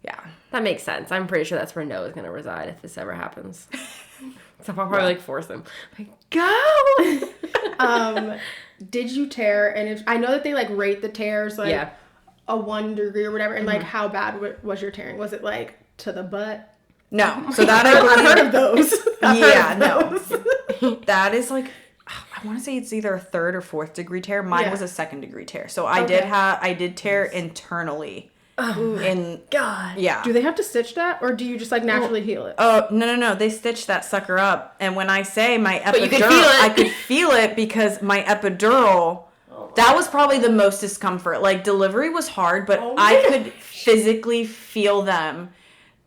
yeah. That makes sense. I'm pretty sure that's where Noah's going to reside if this ever happens. So I'll probably force him. Like, go! Did you tear? And I know that they like rate the tears like a 1 degree or whatever. And like, how bad was your tearing? Was it like to the butt? No. So that I've heard of those. No. That is like, I want to say it's either a 3rd or 4th degree tear. Mine was a 2nd degree tear. So I did tear internally. Oh God. Yeah. Do they have to stitch that, or do you just like naturally heal it? Oh, no. They stitched that sucker up. And when I say my epidural, but you could feel it. I could feel it because my epidural, that was probably the most discomfort. Like, delivery was hard, but I could physically feel them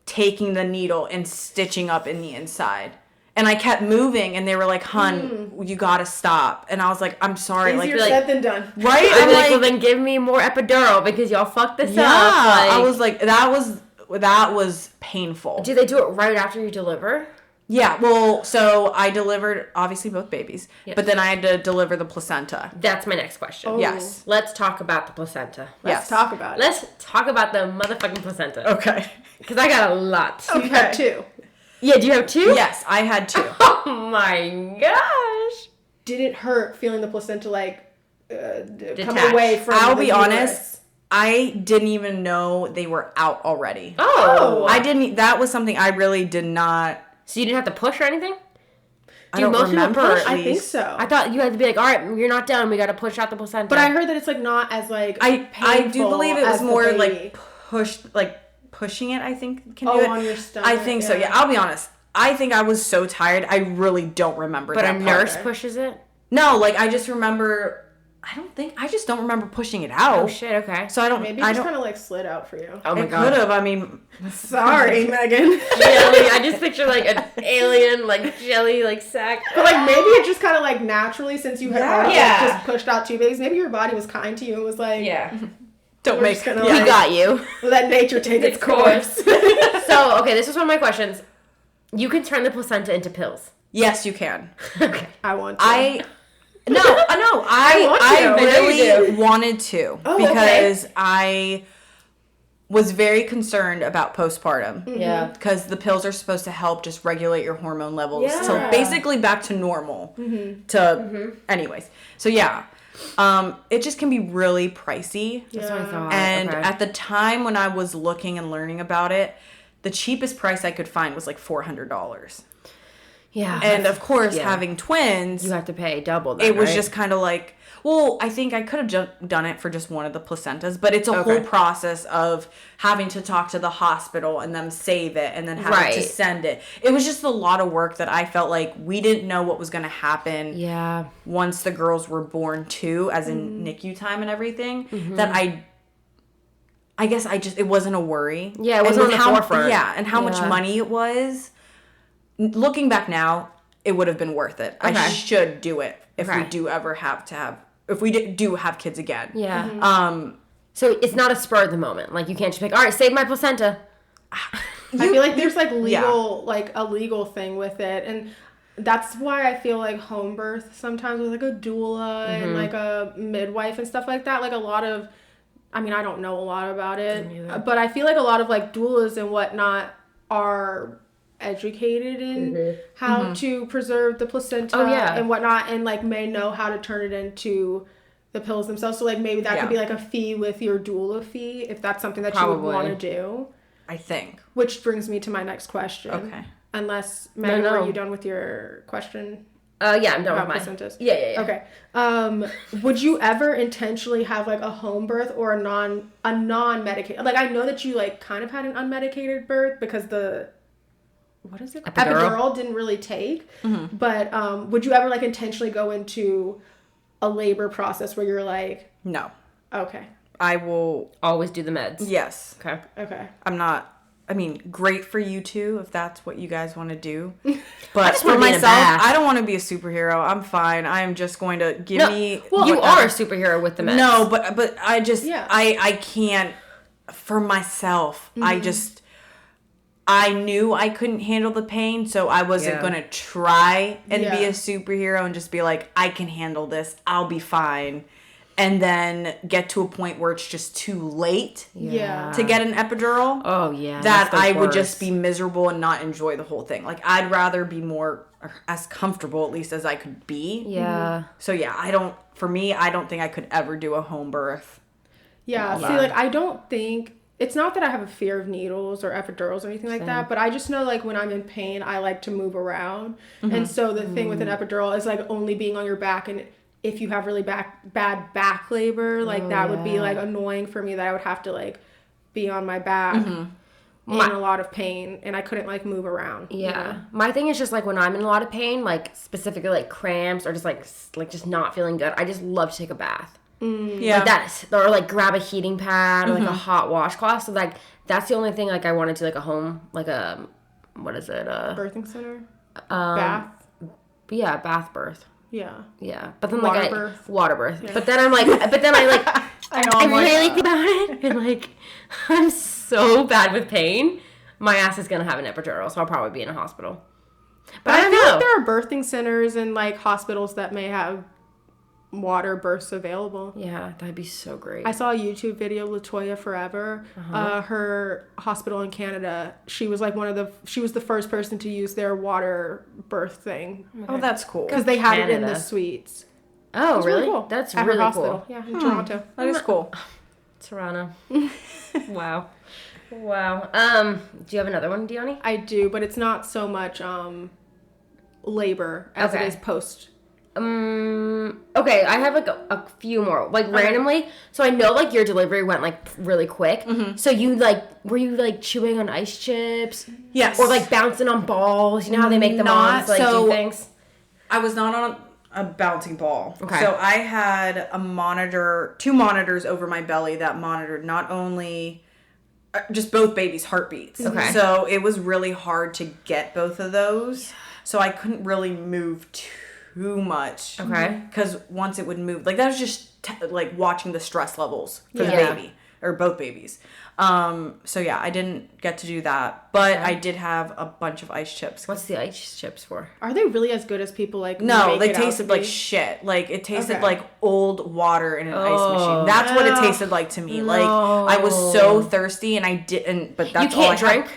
taking the needle and stitching up in the inside. And I kept moving, and they were like, "Hun, you gotta stop." And I was like, "I'm sorry." Easier said than done. Right? I'm like, well, then give me more epidural because y'all fucked this up. Yeah, I was like, that was painful. Do they do it right after you deliver? Yeah, well, so I delivered, obviously, both babies, but then I had to deliver the placenta. That's my next question. Oh. Yes. Let's talk about the placenta. Let's talk about it. Let's talk about the motherfucking placenta. Okay. Because I got a lot. You have 2. Yeah, do you have 2? Yes, I had 2. Oh my gosh. Did it hurt feeling the placenta like come Detach. away from I'll the be uterus? honest, I didn't even know they were out already. Oh. I didn't, that was something I really did not. So you didn't have to push or anything? I don't remember, push? at I think least. so. I thought you had to be like, all right, you're not done. We got to push out the placenta. But I heard that it's like not as like I do believe it was as the more baby. like pushing it, I think can do it. on your stomach. I think so, yeah. I'll be honest. I think I was so tired, I really don't remember But that a part. nurse pushes it? No, like, I just remember... I just don't remember pushing it out. Oh, shit, okay. So I don't... Maybe it just kind of, like, slid out for you. Oh, my it God. could have, I mean... Sorry, Megan. Jelly. I just picture, like, an alien, like, jelly, like, sack. But, like, maybe it just kind of, like, naturally, since you had already Yeah. just pushed out 2 babies, maybe your body was kind to you and was like... Yeah. Don't make... gonna, We got you. Let nature take its course. So, okay, this was one of my questions. You can turn the placenta into pills. Yes, you can. Okay. I want to. I want to. really wanted to Oh, because I was very concerned about postpartum. Yeah. Because the pills are supposed to help just regulate your hormone levels. Yeah. So basically back to normal. Anyways. So yeah. It just can be really pricey. That's what I thought. And Okay. at the time when I was looking and learning about it, the cheapest price I could find was like $400. Yeah. And of course, yeah. having twins, You have to pay double then, it was right? just kind of like, well, I think I could have done it for just one of the placentas, but it's a whole process of having to talk to the hospital and them save it and then having to send it. It was just a lot of work that I felt like we didn't know what was going to happen once the girls were born too, as in NICU time and everything, that I guess it wasn't a worry. Yeah, it wasn't on the forefront. Yeah, and how much money it was. Looking back now, it would have been worth it. Okay. I should do it if we do ever if we do have kids again. Yeah. So it's not a spur of the moment. Like, you can't just be like, all right, save my placenta. I feel like there's like legal, like a legal thing with it. And that's why I feel like home birth sometimes with like a doula and like a midwife and stuff like that. Like a lot of, I mean, I don't know a lot about it, but I feel like a lot of like doulas and whatnot are educated in how to preserve the placenta and whatnot, and like may know how to turn it into the pills themselves. So like maybe that could be like a fee with your doula fee if that's something that you would want to do. I think. Which brings me to my next question. Okay. Unless, Megan, are you done with your question? Yeah, I'm done with mine. Placentas? Yeah. Okay. Would you ever intentionally have like a home birth or a non-medicated? Like, I know that you like kind of had an unmedicated birth because what is it? Epidural didn't really take. But would you ever like intentionally go into a labor process where you're like... No. Okay. I will... Always do the meds. Yes. Okay. I'm not... I mean, great for you two if that's what you guys want to do. But for myself, I don't want to be a superhero. I'm fine. I am just going to me... Well, you are a superhero with the meds. No, but I just... Yeah. I can't... For myself, I knew I couldn't handle the pain, so I wasn't going to try and be a superhero and just be like, I can handle this. I'll be fine. And then get to a point where it's just too late to get an epidural. Oh, yeah. That I would just be miserable and not enjoy the whole thing. Like, I'd rather be more, or as comfortable at least as I could be. Yeah. So, yeah, I don't think I could ever do a home birth. Yeah. See, like, I don't think... It's not that I have a fear of needles or epidurals or anything like that, but I just know, like, when I'm in pain, I like to move around. And so the thing with an epidural is, like, only being on your back. And if you have really bad back labor, like, that would be, like, annoying for me that I would have to, like, be on my back in a lot of pain. And I couldn't, like, move around. Yeah. You know? My thing is just, like, when I'm in a lot of pain, like, specifically, like, cramps or just, like just not feeling good, I just love to take a bath. Yeah. Like that, or like grab a heating pad or like a hot washcloth. So like that's the only thing like I wanted to like a home, like a what is it? Birthing center. Bath. Yeah, bath birth. Yeah. Yeah, but then Water like birth. Water birth. Yeah. But then I'm like, I really think about it, and like I'm so bad with pain. My ass is gonna have an epidural, so I'll probably be in a hospital. But I feel like there are birthing centers and like hospitals that may have water births available. Yeah, that'd be so great. I saw a YouTube video, Latoya Forever, her hospital in Canada. She was like she was the first person to use their water birth thing. Oh, that's cool. Because they had it in the suites. Oh, really? Cool. That's at really her hospital. cool. Yeah, in Toronto. That is cool. Toronto. Wow. Do you have another one, Dione? I do, but it's not so much labor as it is post. Okay, I have like a few more, like randomly. So I know like your delivery went like really quick. So you like, were you like chewing on ice chips? Yes. Or like bouncing on balls? You know how they make the moms like do things? I was not on a bouncing ball. Okay. So I had two monitors over my belly that monitored not only just both babies' heartbeats. Okay. So it was really hard to get both of those. So I couldn't really move too much. Okay. Because once it would move, like that was just like watching the stress levels for the Yeah. baby or both babies. So yeah, I didn't get to do that, but Okay. I did have a bunch of ice chips. What's the ice chips for? Are they really as good as people like? No, make they it out tasted to be? like shit. Like it tasted Okay. like old water in an ice Oh. machine. That's what it Ugh. tasted like to me. Like I was so thirsty and I didn't. But that's You can't all I drink? Had.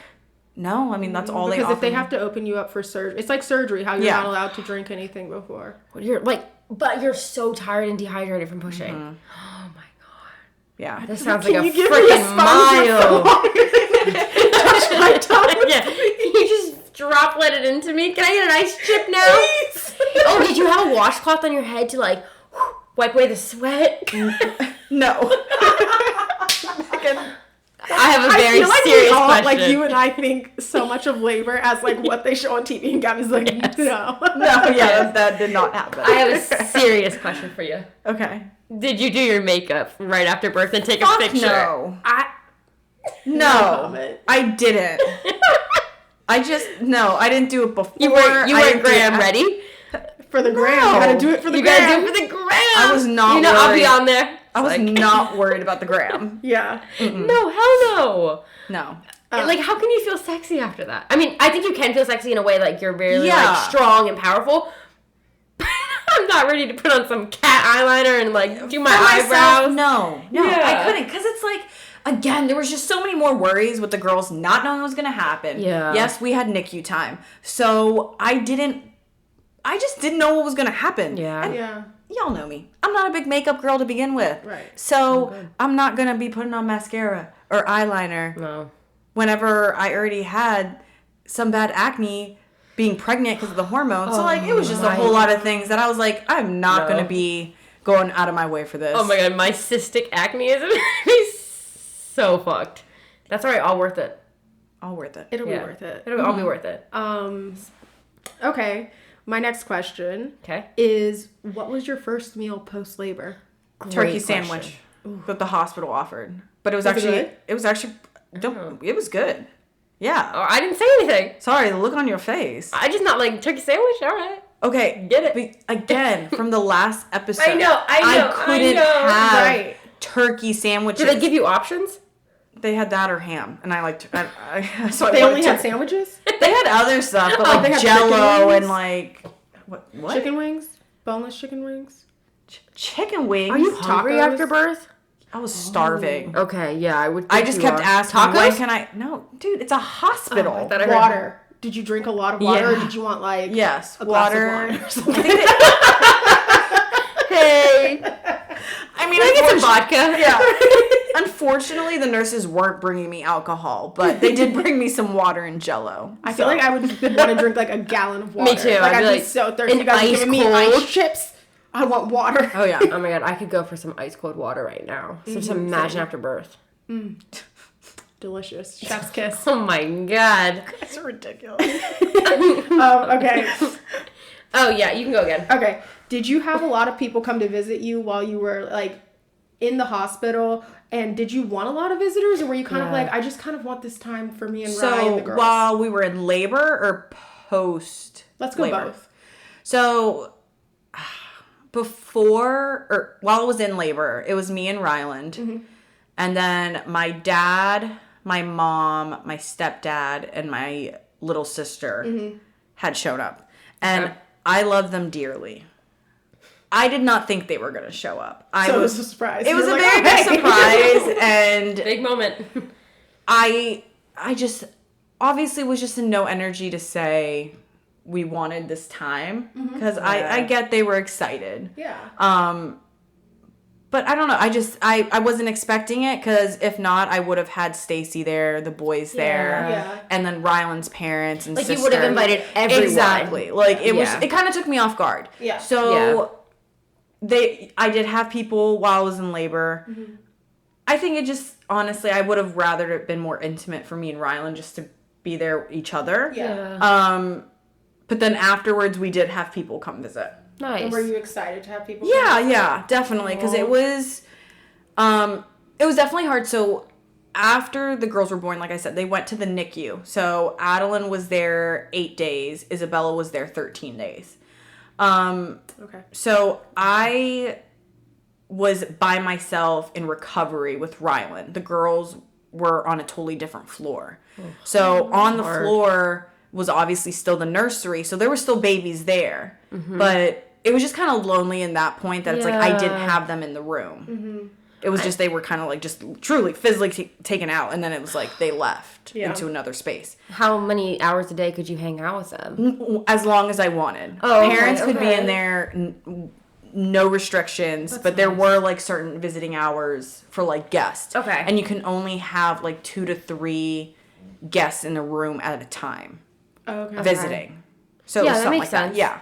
No, I mean that's all Because they if they offered have to open you up for surgery, it's like surgery. How you're Yeah. not allowed to drink anything before. But you're so tired and dehydrated from pushing. Mm-hmm. Oh my god. Yeah. This sounds Can like a you give me a freaking sponge mile. Touch my tongue. Yeah. You just droplet it into me. Can I get an ice chip now? Please. Oh, did you have a washcloth on your head to like wipe away the sweat? No. I have a I very feel like serious we all, question. like you and I think so much of labor as like what they show on TV, and Gaby's like, no. No, yeah, that did not happen. I have a serious question for you. Okay. Did you do your makeup right after birth and take a Fuck picture? no. No No. comment. I didn't. I didn't do it before. You weren't I didn't do gram it ready? For the gram, No. you gotta do it for the You gram. gotta do it for the gram. I was not You know, I'll be worried. on there. I was Like, not worried about the gram. Yeah. No, hell no. No. Like, how can you feel sexy after that? I mean, I think you can feel sexy in a way, like, you're really, Yeah. like, strong and powerful. But I'm not ready to put on some cat eyeliner and, like, do my For myself, eyebrows. no, Yeah. I couldn't, because it's like, again, there was just so many more worries with the girls not knowing what was gonna happen. Yeah. Yes, we had NICU time, so I just didn't know what was gonna happen. Yeah. And Yeah. y'all know me. I'm not a big makeup girl to begin with. Right. So I'm not gonna be putting on mascara or eyeliner No. whenever I already had some bad acne being pregnant because of the hormones. So like it was just a whole lot of things that I was like, I'm not No. gonna be going out of my way for this. Oh my god, my cystic acne is so fucked. That's alright, all worth it. All worth it. It'll Yeah. be worth it. It'll all be worth it. Okay. My next question Okay. is, what was your first meal post-labor? Turkey Great sandwich that the hospital offered. But it was, Was it actually good? it was actually it was good. Yeah. Oh, I didn't say anything. Sorry, the look on your face. I just not like turkey sandwich. Alright. Okay, Get it. but again, from the last episode, I know, I couldn't have Right. turkey sandwiches. Do they give you options? They had that or ham, and I liked. So I They wanted only had to- sandwiches? They had other stuff, but Oh, like they had chicken Jello wings? and like what? Chicken wings? Boneless chicken wings? Chicken wings. Are you hungry Tacos? after birth? I was starving. Okay, yeah, I would. I think just you kept are. asking, Tacos. when can I? No, dude, it's a hospital. Oh, I thought I heard- Water. Did you drink a lot of water, or Yeah. did you want like Yes, a glass water. of wine or I something? think they- Hey, I mean, can I get some unfortunately- vodka? Yeah. Unfortunately, the nurses weren't bringing me alcohol, but they did bring me some water and Jello. I feel like I would want to drink like a gallon of water. Me too. Like I'd I'd be be like, so thirsty. an You guys are ice giving me cold. ice chips. I want water. Oh yeah. Oh my god, I could go for some ice cold water right now. So just imagine after birth. Delicious. Chef's kiss. Oh my god. That's ridiculous. Okay. Oh yeah, you can go again. Okay. Did you have a lot of people come to visit you while you were like in the hospital? And did you want a lot of visitors, or were you kind of Yeah. like, I just kind of want this time for me and Ryan and the So girls? while we were in labor or post? Let's go labor? both. So before or while I was in labor, it was me and Ryland. Mm-hmm. And then my dad, my mom, my stepdad, and my little sister Mm-hmm. had shown up. And Okay. I love them dearly. I did not think they were going to show up. So it was a surprise. It You was were a like, very "Oh, big hey." surprise. And Big moment. I just obviously was just in no energy to say we wanted this time because I get they were excited. Yeah. But I don't know. I wasn't expecting it because if not, I would have had Stacy there, the boys there, Yeah. and then Ryland's parents and Like sister. you would have invited everyone. Exactly. Like it was. Yeah. It kind of took me off guard. Yeah. So I did have people while I was in labor. Mm-hmm. I think it just honestly, I would have rather it been more intimate for me and Ryland just to be there with each other. Yeah. But then afterwards, we did have people come visit. Nice. And were you excited to have people? Yeah, definitely. Because it was definitely hard. So after the girls were born, like I said, they went to the NICU. So Adeline was there 8 days. Isabella was there 13 days. Okay. So I was by myself in recovery with Rylan. The girls were on a totally different floor. So on the floor was obviously still the nursery. So there were still babies there. But it was just kind of lonely in that point that it's like I didn't have them in the room. It was just they were kind of like just truly physically taken out. And then it was like they left into another space. How many hours a day could you hang out with them? As long as I wanted. Oh, Parents could be in there, no restrictions, but there were like certain visiting hours for like guests. Okay. And you can only have like 2 to 3 guests in the room at a time visiting. So yeah, that something makes like sense. that.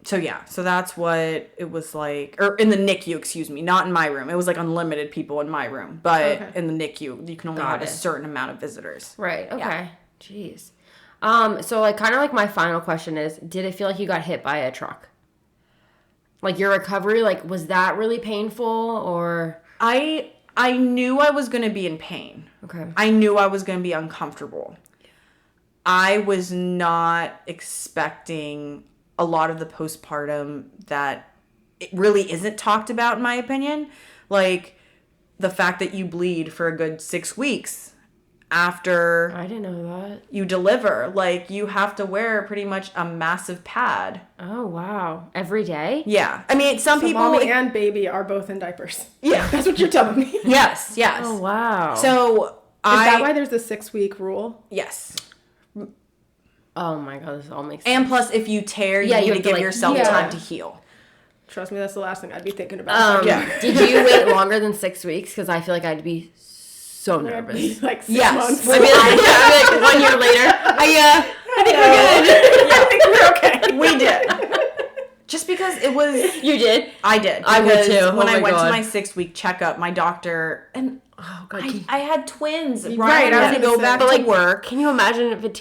Yeah. So that's what it was like, or in the NICU, excuse me, not in my room. It was like unlimited people in my room, but in the NICU, you can only have a certain amount of visitors. Right. Okay. Yeah. Jeez. So like kind of like my final question is, did it feel like you got hit by a truck? Like your recovery, like was that really painful or? I knew I was going to be in pain. Okay. I knew I was going to be uncomfortable. I was not expecting a lot of the postpartum that it really isn't talked about, in my opinion. Like the fact that you bleed for a good 6 weeks after I didn't know that. you deliver. Like you have to wear pretty much a massive pad. Oh, wow. Every day? Yeah. I mean, some people... Mommy and baby are both in diapers. Yeah. That's what you're telling me. Yes. Oh, wow. So Is that why there's the 6-week rule? Yes. Oh my god, this all makes sense. And plus, if you tear, you need to give yourself time to heal. Trust me, that's the last thing I'd be thinking about. Did you wait longer than 6 weeks? Because I feel like I'd be so nervous. Like 6 months. I'd be like 1 year later. I think we're good. I think we're okay. We did. Just because it was... You did? I did. I would too. When I went to my 6-week checkup, my doctor... And I had twins. Right. I had to go back to work. Can you imagine if it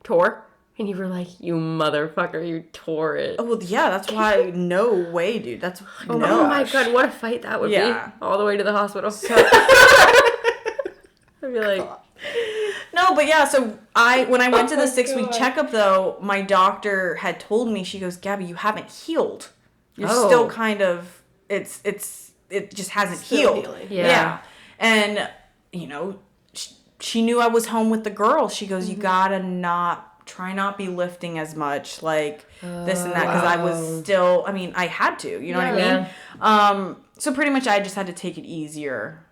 tore? And you were like, you motherfucker, you tore it. Oh, well, yeah, that's why... No way, dude. That's... Oh my god, what a fight that would be. All the way to the hospital. I'd be like... No, but yeah, so when I went to the 6-week checkup, though, my doctor had told me, she goes, Gabby, you haven't healed. You're still kind of... It just hasn't healed. Healing. Yeah. And, you know, she knew I was home with the girls. She goes, you gotta try not be lifting as much, like this and that, because I was still, I mean, I had to, you know what I mean? So pretty much I just had to take it easier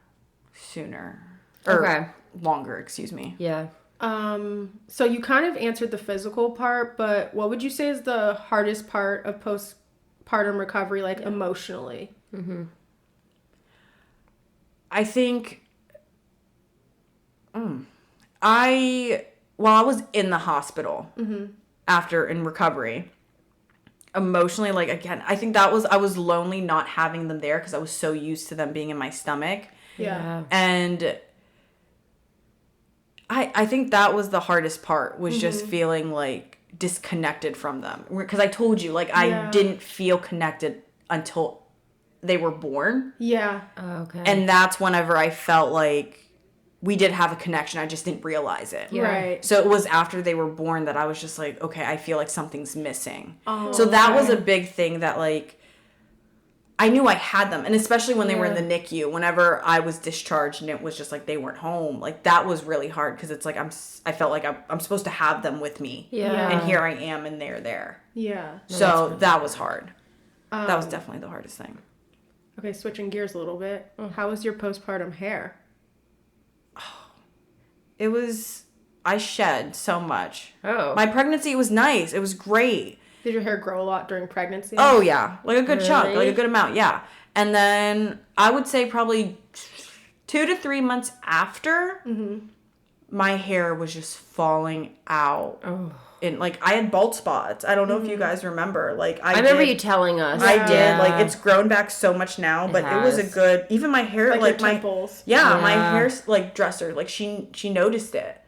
sooner. Or longer, excuse me. Yeah. So you kind of answered the physical part, but what would you say is the hardest part of postpartum recovery, like emotionally? Mm-hmm. I think while I was in the hospital after in recovery, emotionally, like again, I think I was lonely not having them there because I was so used to them being in my stomach. Yeah. And I think that was the hardest part, was just feeling like disconnected from them. Because I told you, like, I didn't feel connected until they were born. Yeah. Oh, okay. And that's whenever I felt like we did have a connection. I just didn't realize it. Yeah. Right. So it was after they were born that I was just like, okay, I feel like something's missing. Oh, so that was a big thing that, like, I knew I had them. And especially when they were in the NICU, whenever I was discharged and it was just like they weren't home, like that was really hard because it's like I felt like I'm supposed to have them with me. Yeah. And here I am and they're there. Yeah. So that was hard. That was definitely the hardest thing. Okay, switching gears a little bit. How was your postpartum hair? I shed so much. Oh. My pregnancy was nice. It was great. Did your hair grow a lot during pregnancy? Oh, yeah. Like a good chunk. Really? Like a good amount, yeah. And then I would say probably 2 to 3 months after, my hair was just falling out. Oh. And like I had bald spots. I don't know if you guys remember. Like I remember you telling us. I did. Like it's grown back so much now, but it was a good. Even my hair, like your my temples. my hair's like dresser. Like she noticed it.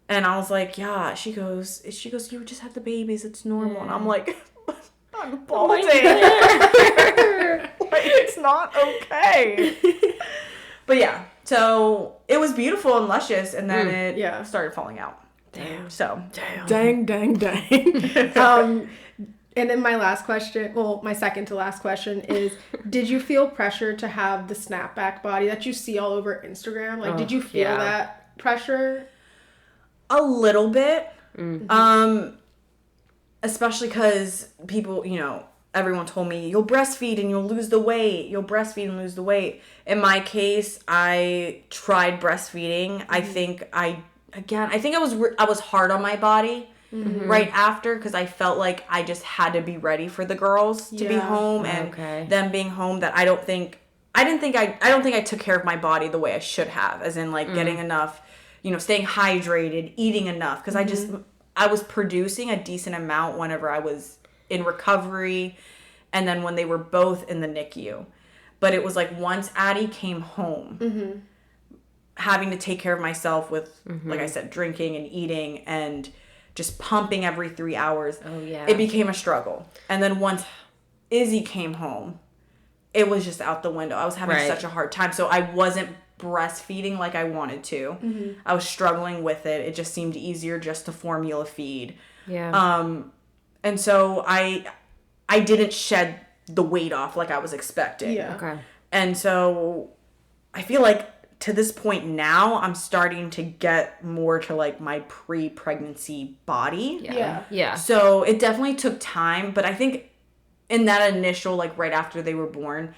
And I was like, yeah. She goes, you just had the babies. It's normal. And I'm like, I'm balding. Like, it's not okay. But yeah, so it was beautiful and luscious, and then it started falling out. Damn. So. Dang. And then my last question, well, my second to last question is, did you feel pressure to have the snapback body that you see all over Instagram? Like, did you feel that pressure? A little bit. Especially because people, everyone told me, you'll breastfeed and you'll lose the weight. You'll breastfeed and lose the weight. In my case, I tried breastfeeding. I think I was hard on my body right after, because I felt like I just had to be ready for the girls to be home, and them being home. That I don't think I took care of my body the way I should have, as in like getting enough, staying hydrated, eating enough, because I was producing a decent amount whenever I was in recovery, and then when they were both in the NICU. But it was like once Addie came home, having to take care of myself with, like I said, drinking and eating and just pumping every 3 hours. Oh, yeah. It became a struggle. And then once Izzy came home, it was just out the window. I was having such a hard time. So I wasn't breastfeeding like I wanted to. I was struggling with it. It just seemed easier just to formula feed. Yeah. And so I didn't shed the weight off like I was expecting. Yeah. Okay. And so I feel like to this point now, I'm starting to get more to like my pre-pregnancy body. Yeah. So it definitely took time, but I think in that initial, like right after they were born,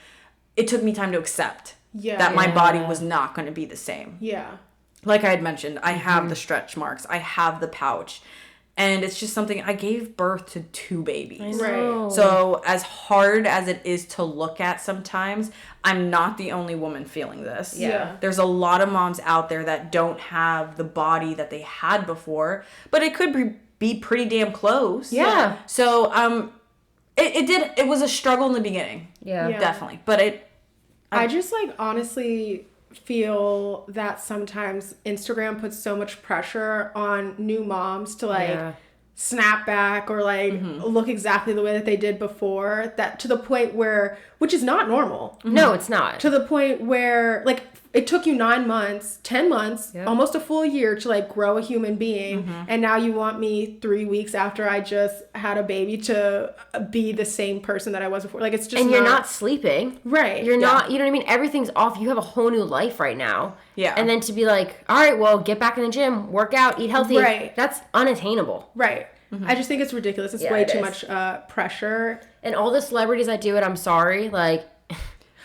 it took me time to accept that my body was not going to be the same. Yeah. Like I had mentioned, I have the stretch marks. I have the pouch. And it's just something, I gave birth to 2 babies. Right. So as hard as it is to look at sometimes, I'm not the only woman feeling this. Yeah. There's a lot of moms out there that don't have the body that they had before, but it could be pretty damn close. Yeah. So it was a struggle in the beginning. Yeah. Definitely. But I just like honestly feel that sometimes Instagram puts so much pressure on new moms to like snap back or like look exactly the way that they did before, that to the point where, which is not normal. No, it's not. To the point where like it took you 9 months, 10 months, almost a full year to like grow a human being. And now you want me 3 weeks after I just had a baby to be the same person that I was before. Like it's just, and you're not sleeping. Right. You're not, you know what I mean? Everything's off. You have a whole new life right now. Yeah. And then to be like, all right, well, get back in the gym, work out, eat healthy. Right. That's unattainable. Right. I just think it's ridiculous. It's way too much pressure. And all the celebrities that do it, I'm sorry, like,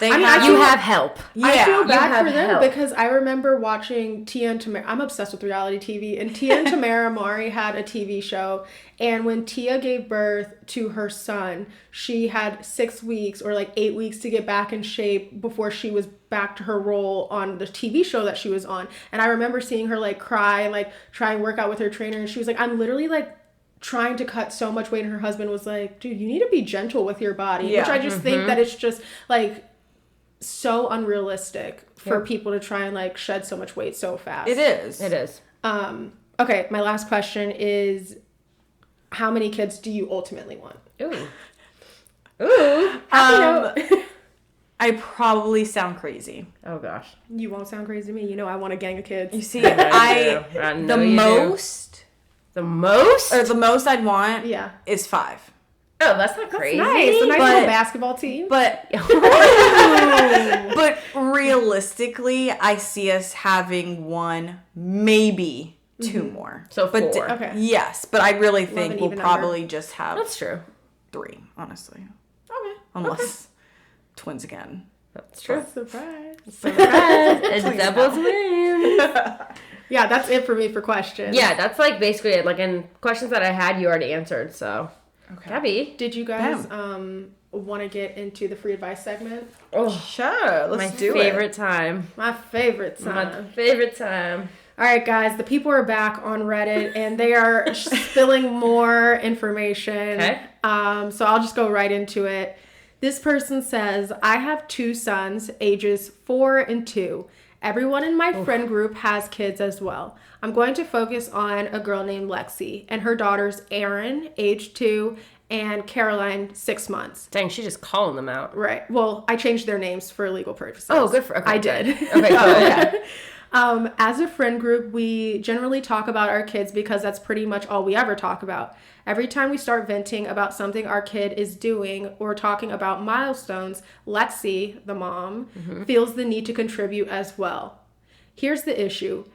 you have help. Yeah. I feel bad for them help. because I remember watching Tia and Tamara. I'm obsessed with reality TV, and Tia and Tamara Mari had a TV show. And when Tia gave birth to her son, she had 6 weeks or like 8 weeks to get back in shape before she was back to her role on the TV show that she was on. And I remember seeing her like cry and like try and work out with her trainer. And she was like, I'm literally like trying to cut so much weight. And her husband was like, dude, you need to be gentle with your body. Which I just think that it's just like so unrealistic for people to try and like shed so much weight so fast. It is. Okay, my last question is, how many kids do you ultimately want? Ooh. I probably sound crazy. Oh, gosh. You won't sound crazy to me. You know I want a gang of kids. You see, The most I'd want is 5. Oh, that's not crazy. Nice. A nice little basketball team. But realistically, I see us having 1, maybe 2 more. So 4. Okay. Yes, but I really think we'll probably just have That's true. 3, honestly. Okay. Unless twins again. That's true. Surprise. It's doubles win. Yeah, that's it for me for questions. Yeah, that's like basically it. Like in questions that I had, you already answered. So, Okay. Gaby, Did you guys want to get into the free advice segment? oh, Sure, let's my do favorite it. time. My favorite time. My favorite time. All right, guys, the people are back on Reddit and they are spilling more information. Okay. So I'll just go right into it. This person says, I have 2 sons, ages 4 and 2. Everyone in my friend group has kids as well. I'm going to focus on a girl named Lexi and her daughters Erin, age 2, and Caroline, 6 months. Dang, she's just calling them out. Right. Well, I changed their names for legal purposes. Oh, good for. Okay, I did. Okay. Okay. As a friend group, we generally talk about our kids because that's pretty much all we ever talk about. Every time we start venting about something our kid is doing or talking about milestones, Lexi, the mom, feels the need to contribute as well. Here's the issue.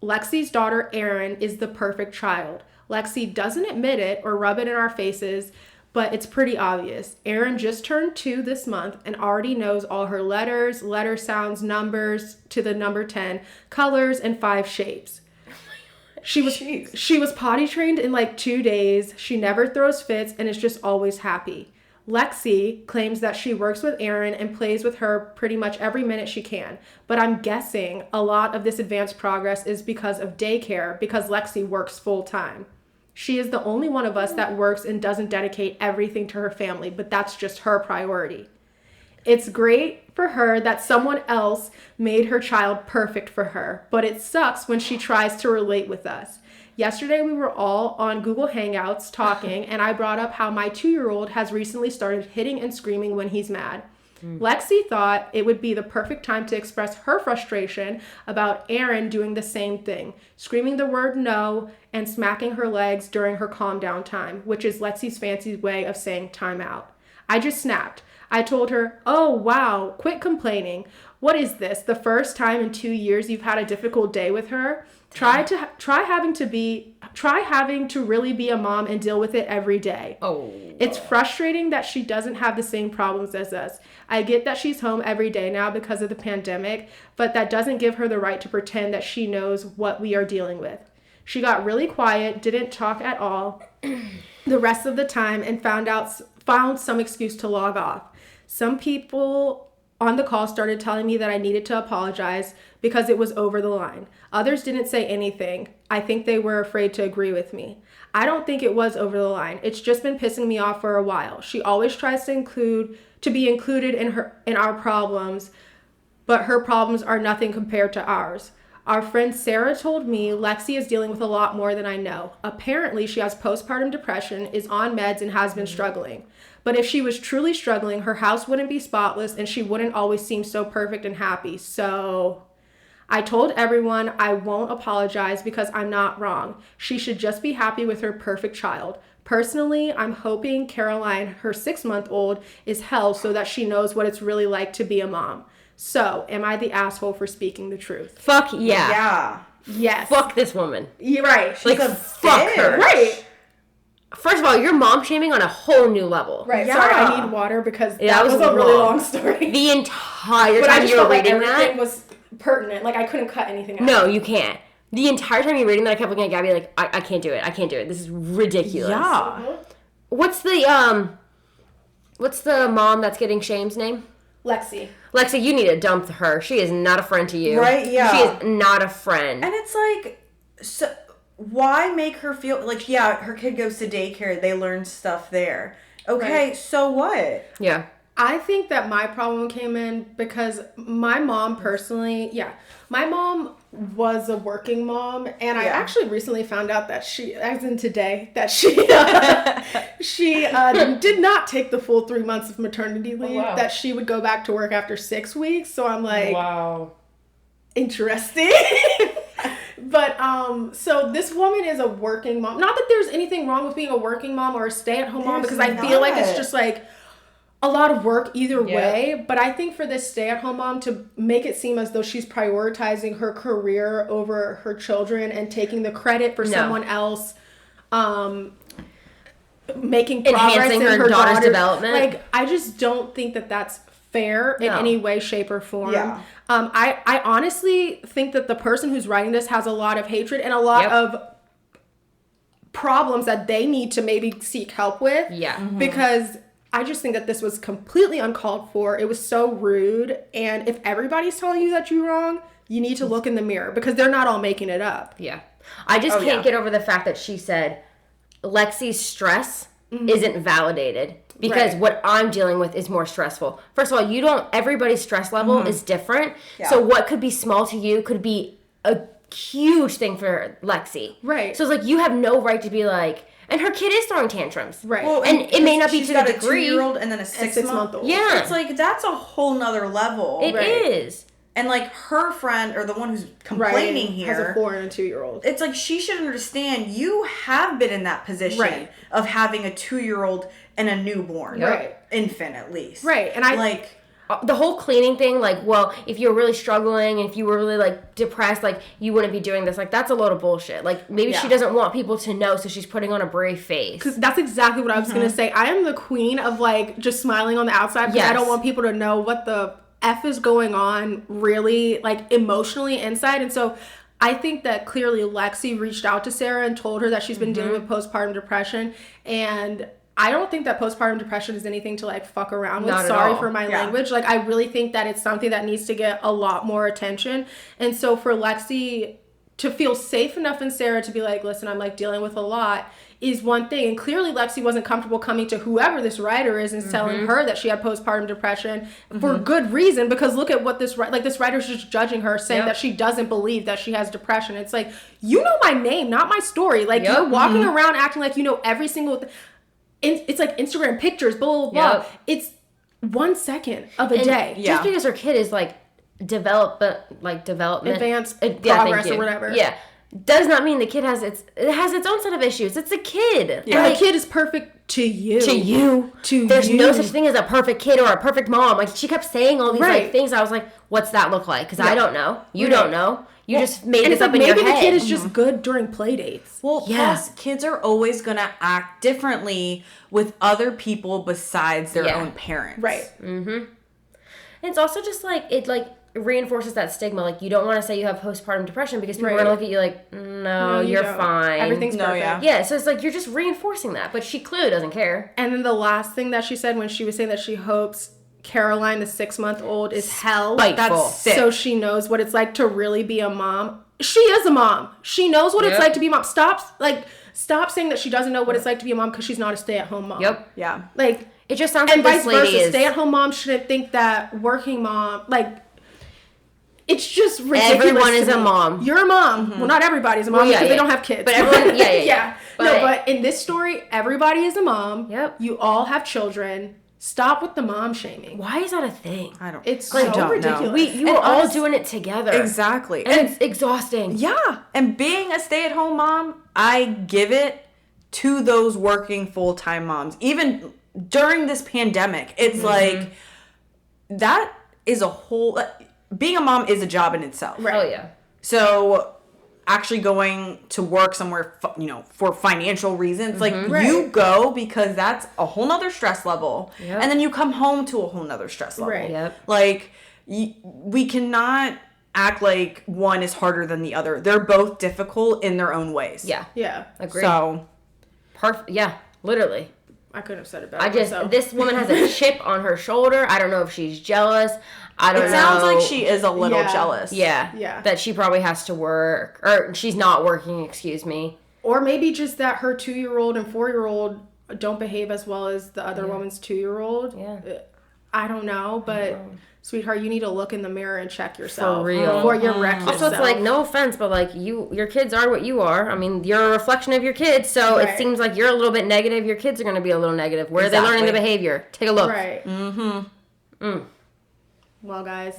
Lexi's daughter, Erin, is the perfect child. Lexi doesn't admit it or rub it in our faces, but it's pretty obvious. Erin just turned 2 this month and already knows all her letters, letter sounds, numbers to the number 10, colors, and 5 shapes. She was potty trained in like 2 days. She never throws fits and is just always happy. Lexi claims that she works with Erin and plays with her pretty much every minute she can. But I'm guessing a lot of this advanced progress is because of daycare, because Lexi works full time. She is the only one of us that works and doesn't dedicate everything to her family, but that's just her priority. It's great for her that someone else made her child perfect for her, but it sucks when she tries to relate with us. Yesterday, we were all on Google Hangouts talking, and I brought up how my 2-year-old has recently started hitting and screaming when he's mad. Lexi thought it would be the perfect time to express her frustration about Erin doing the same thing, screaming the word no and smacking her legs during her calm down time, which is Lexi's fancy way of saying time out. I just snapped. I told her, "Oh, wow, quit complaining. What is this? The first time in 2 years you've had a difficult day with her? Try having to really be a mom and deal with it every day." Oh. It's frustrating that she doesn't have the same problems as us. I get that she's home every day now because of the pandemic, but that doesn't give her the right to pretend that she knows what we are dealing with. She got really quiet, didn't talk at all the rest of the time, and found some excuse to log off. Some people on the call started telling me that I needed to apologize because it was over the line. Others didn't say anything. I think they were afraid to agree with me. I don't think it was over the line. It's just been pissing me off for a while. She always tries to be included in our problems, but her problems are nothing compared to ours. Our friend Sarah told me Lexi is dealing with a lot more than I know. Apparently, she has postpartum depression, is on meds, and has been struggling. But if she was truly struggling, her house wouldn't be spotless and she wouldn't always seem so perfect and happy. So I told everyone I won't apologize because I'm not wrong. She should just be happy with her perfect child. Personally, I'm hoping Caroline, her 6-month-old, is held so that she knows what it's really like to be a mom. So, am I the asshole for speaking the truth? Fuck yeah. Yeah. Yes. Fuck this woman. You're right. She's a fuck her. Right. First of all, you're mom shaming on a whole new level. Right. Yeah. Sorry, I need water because Yeah, that was a really long story. The entire But I time just you were felt like reading everything that. was pertinent. Like I couldn't cut anything out. No, you can't. The entire time you're reading that, I kept looking at Gabby like, I can't do it. I can't do it. This is ridiculous. Yeah. What's the mom that's getting shame's name? Lexi, you need to dump her. She is not a friend to you. Right, yeah. She is not a friend. And it's like, so why make her feel like, yeah, her kid goes to daycare, they learn stuff there. Okay, Right. so what? Yeah. I think that my problem came in because my mom personally, my mom was a working mom, and I actually recently found out that she, as in today, that she did not take the full 3 months of maternity leave, wow. that she would go back to work after 6 weeks. So I'm like, wow. Interesting. But so this woman is a working mom. Not that there's anything wrong with being a working mom or a stay-at-home mom, because I feel like it's just like a lot of work either way. But I think for this stay-at-home mom to make it seem as though she's prioritizing her career over her children and taking the credit for someone else making progress enhancing in her daughter's development. Like, I just don't think that that's fair in any way, shape, or form. Yeah. I honestly think that the person who's writing this has a lot of hatred and a lot of problems that they need to maybe seek help with. Yeah. Mm-hmm. Because I just think that this was completely uncalled for. It was so rude. And if everybody's telling you that you're wrong, you need to look in the mirror because they're not all making it up. Yeah. I just can't get over the fact that she said Lexi's stress isn't validated. because what I'm dealing with is more stressful. First of all, everybody's stress level is different. Yeah. So what could be small to you could be a huge thing for Lexi. Right. So it's like, you have no right to be like, and her kid is throwing tantrums. Right. Well, and it may not be to the degree. She's got a 2-year-old and then a 6-month-old. Yeah. It's like, that's a whole nother level. It is. And, like, her friend, or the one who's complaining here, has a 4 and a 2-year-old. It's like, she should understand you have been in that position of having a 2-year-old and a newborn. Infant, at least. Right. And the whole cleaning thing, like, well, if you're really struggling, if you were really, like, depressed, like, you wouldn't be doing this. Like, that's a load of bullshit. Like, maybe she doesn't want people to know, so she's putting on a brave face. Because that's exactly what I was going to say. I am the queen of, like, just smiling on the outside because I don't want people to know what the F is going on really, like, emotionally inside. And so I think that clearly Lexi reached out to Sarah and told her that she's been dealing with postpartum depression. And I don't think that postpartum depression is anything to, like, fuck around with. Sorry for my language. Like, I really think that it's something that needs to get a lot more attention. And so for Lexi to feel safe enough in Sarah to be like, listen, I'm, like, dealing with a lot is one thing. And clearly Lexi wasn't comfortable coming to whoever this writer is and telling her that she had postpartum depression for good reason, because look at what this writer's just judging her, saying that she doesn't believe that she has depression. It's like, you know my name, not my story. Like, you're walking around acting like you know every single it's like Instagram pictures, blah, blah, blah. It's 1 second of a day. Just because her kid is, like, development, advanced progress or whatever. Yeah. Does not mean the kid has its own set of issues. It's a kid. Yeah. And the kid is perfect to you. There's no such thing as a perfect kid or a perfect mom. Like, she kept saying all these like things. I was like, what's that look like? Because I don't know. You don't know. You just made this up in your head. Maybe the kid is just good during play dates. Well, plus, kids are always going to act differently with other people besides their own parents. Right. Mm-hmm. It's also just, like, it reinforces that stigma. Like, you don't want to say you have postpartum depression because people are going to look at you like, no, you're fine. Everything's perfect. Yeah, so it's like, you're just reinforcing that. But she clearly doesn't care. And then the last thing that she said when she was saying that she hopes Caroline, the 6-month-old, is hell. That's sick. So she knows what it's like to really be a mom. She is a mom. She knows what it's like to be a mom. Stop saying that she doesn't know what it's like to be a mom because she's not a stay-at-home mom. Yep. Yeah. Like, it just sounds like this lady is... stay-at-home mom shouldn't think that working mom, like, it's just ridiculous. Everyone is a mom. You're a mom. Well, not everybody's a mom because they don't have kids. But everyone, yeah. But in this story, everybody is a mom. Yep. You all have children. Stop with the mom shaming. Why is that a thing? It's so ridiculous. You are all doing it together. Exactly. And it's exhausting. Yeah. And being a stay-at-home mom, I give it to those working full-time moms. Even during this pandemic, it's like, that is a whole... being a mom is a job in itself. Right. Oh, yeah. So actually going to work somewhere, for financial reasons, like, you go because that's a whole nother stress level. Yep. And then you come home to a whole nother stress level. Right. Yep. Like, we cannot act like one is harder than the other. They're both difficult in their own ways. Yeah. Yeah. Agreed. So. Perfect. Yeah. Literally. I couldn't have said it better. This woman has a chip on her shoulder. I don't know if she's jealous. I don't know. It sounds like she is a little jealous. Yeah. That she probably has to work. Or she's not working, excuse me. Or maybe just that her 2-year-old and 4-year-old don't behave as well as the other woman's 2-year-old. Yeah. I don't know, but sweetheart, you need to look in the mirror and check yourself. For real. Before you wreck yourself. Also, it's like, no offense, but like, your kids are what you are. I mean, you're a reflection of your kids, so it seems like you're a little bit negative. Your kids are going to be a little negative. Where are they learning the behavior? Take a look. Right. Well, guys.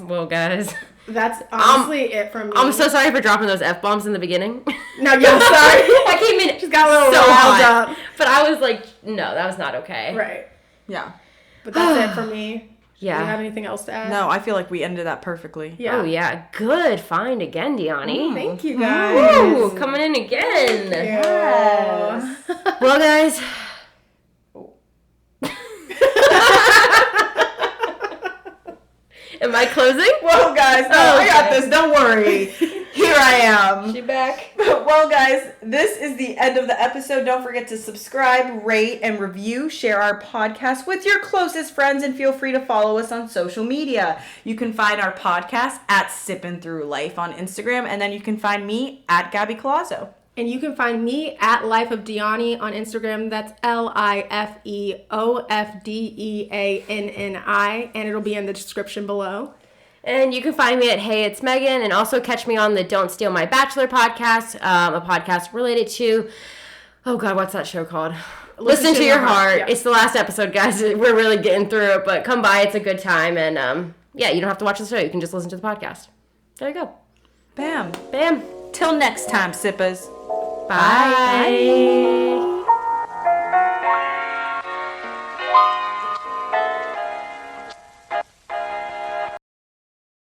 That's honestly it from me. I'm so sorry for dropping those F-bombs in the beginning. No, yeah, sorry. I came in. Just got a little riled up. But I was like, no, that was not okay. Right. Yeah. But that's it for me. Yeah. Do you have anything else to add? No, I feel like we ended that perfectly. Yeah. Oh, yeah. Good find again, Deani. Thank you, guys. Woo, coming in again. Yes. Well, guys. Am I closing? Well, guys, no, I got this. Don't worry. Here I am. She back. Well, guys, this is the end of the episode. Don't forget to subscribe, rate, and review. Share our podcast with your closest friends, and feel free to follow us on social media. You can find our podcast at Sippin' Through Life on Instagram, and then you can find me at Gaby Colazo. And you can find me at Life of Deani on Instagram. That's LifeofDeanni, and it'll be in the description below. And you can find me at Hey It's Megan, and also catch me on the Don't Steal My Bachelor podcast, a podcast related to, oh God, what's that show called? Listen to Your Heart. Yeah. It's the last episode, guys. We're really getting through it, but come by. It's a good time, and yeah, you don't have to watch the show. You can just listen to the podcast. There you go. Bam. Bam. Till next time, sippers. Bye. Bye.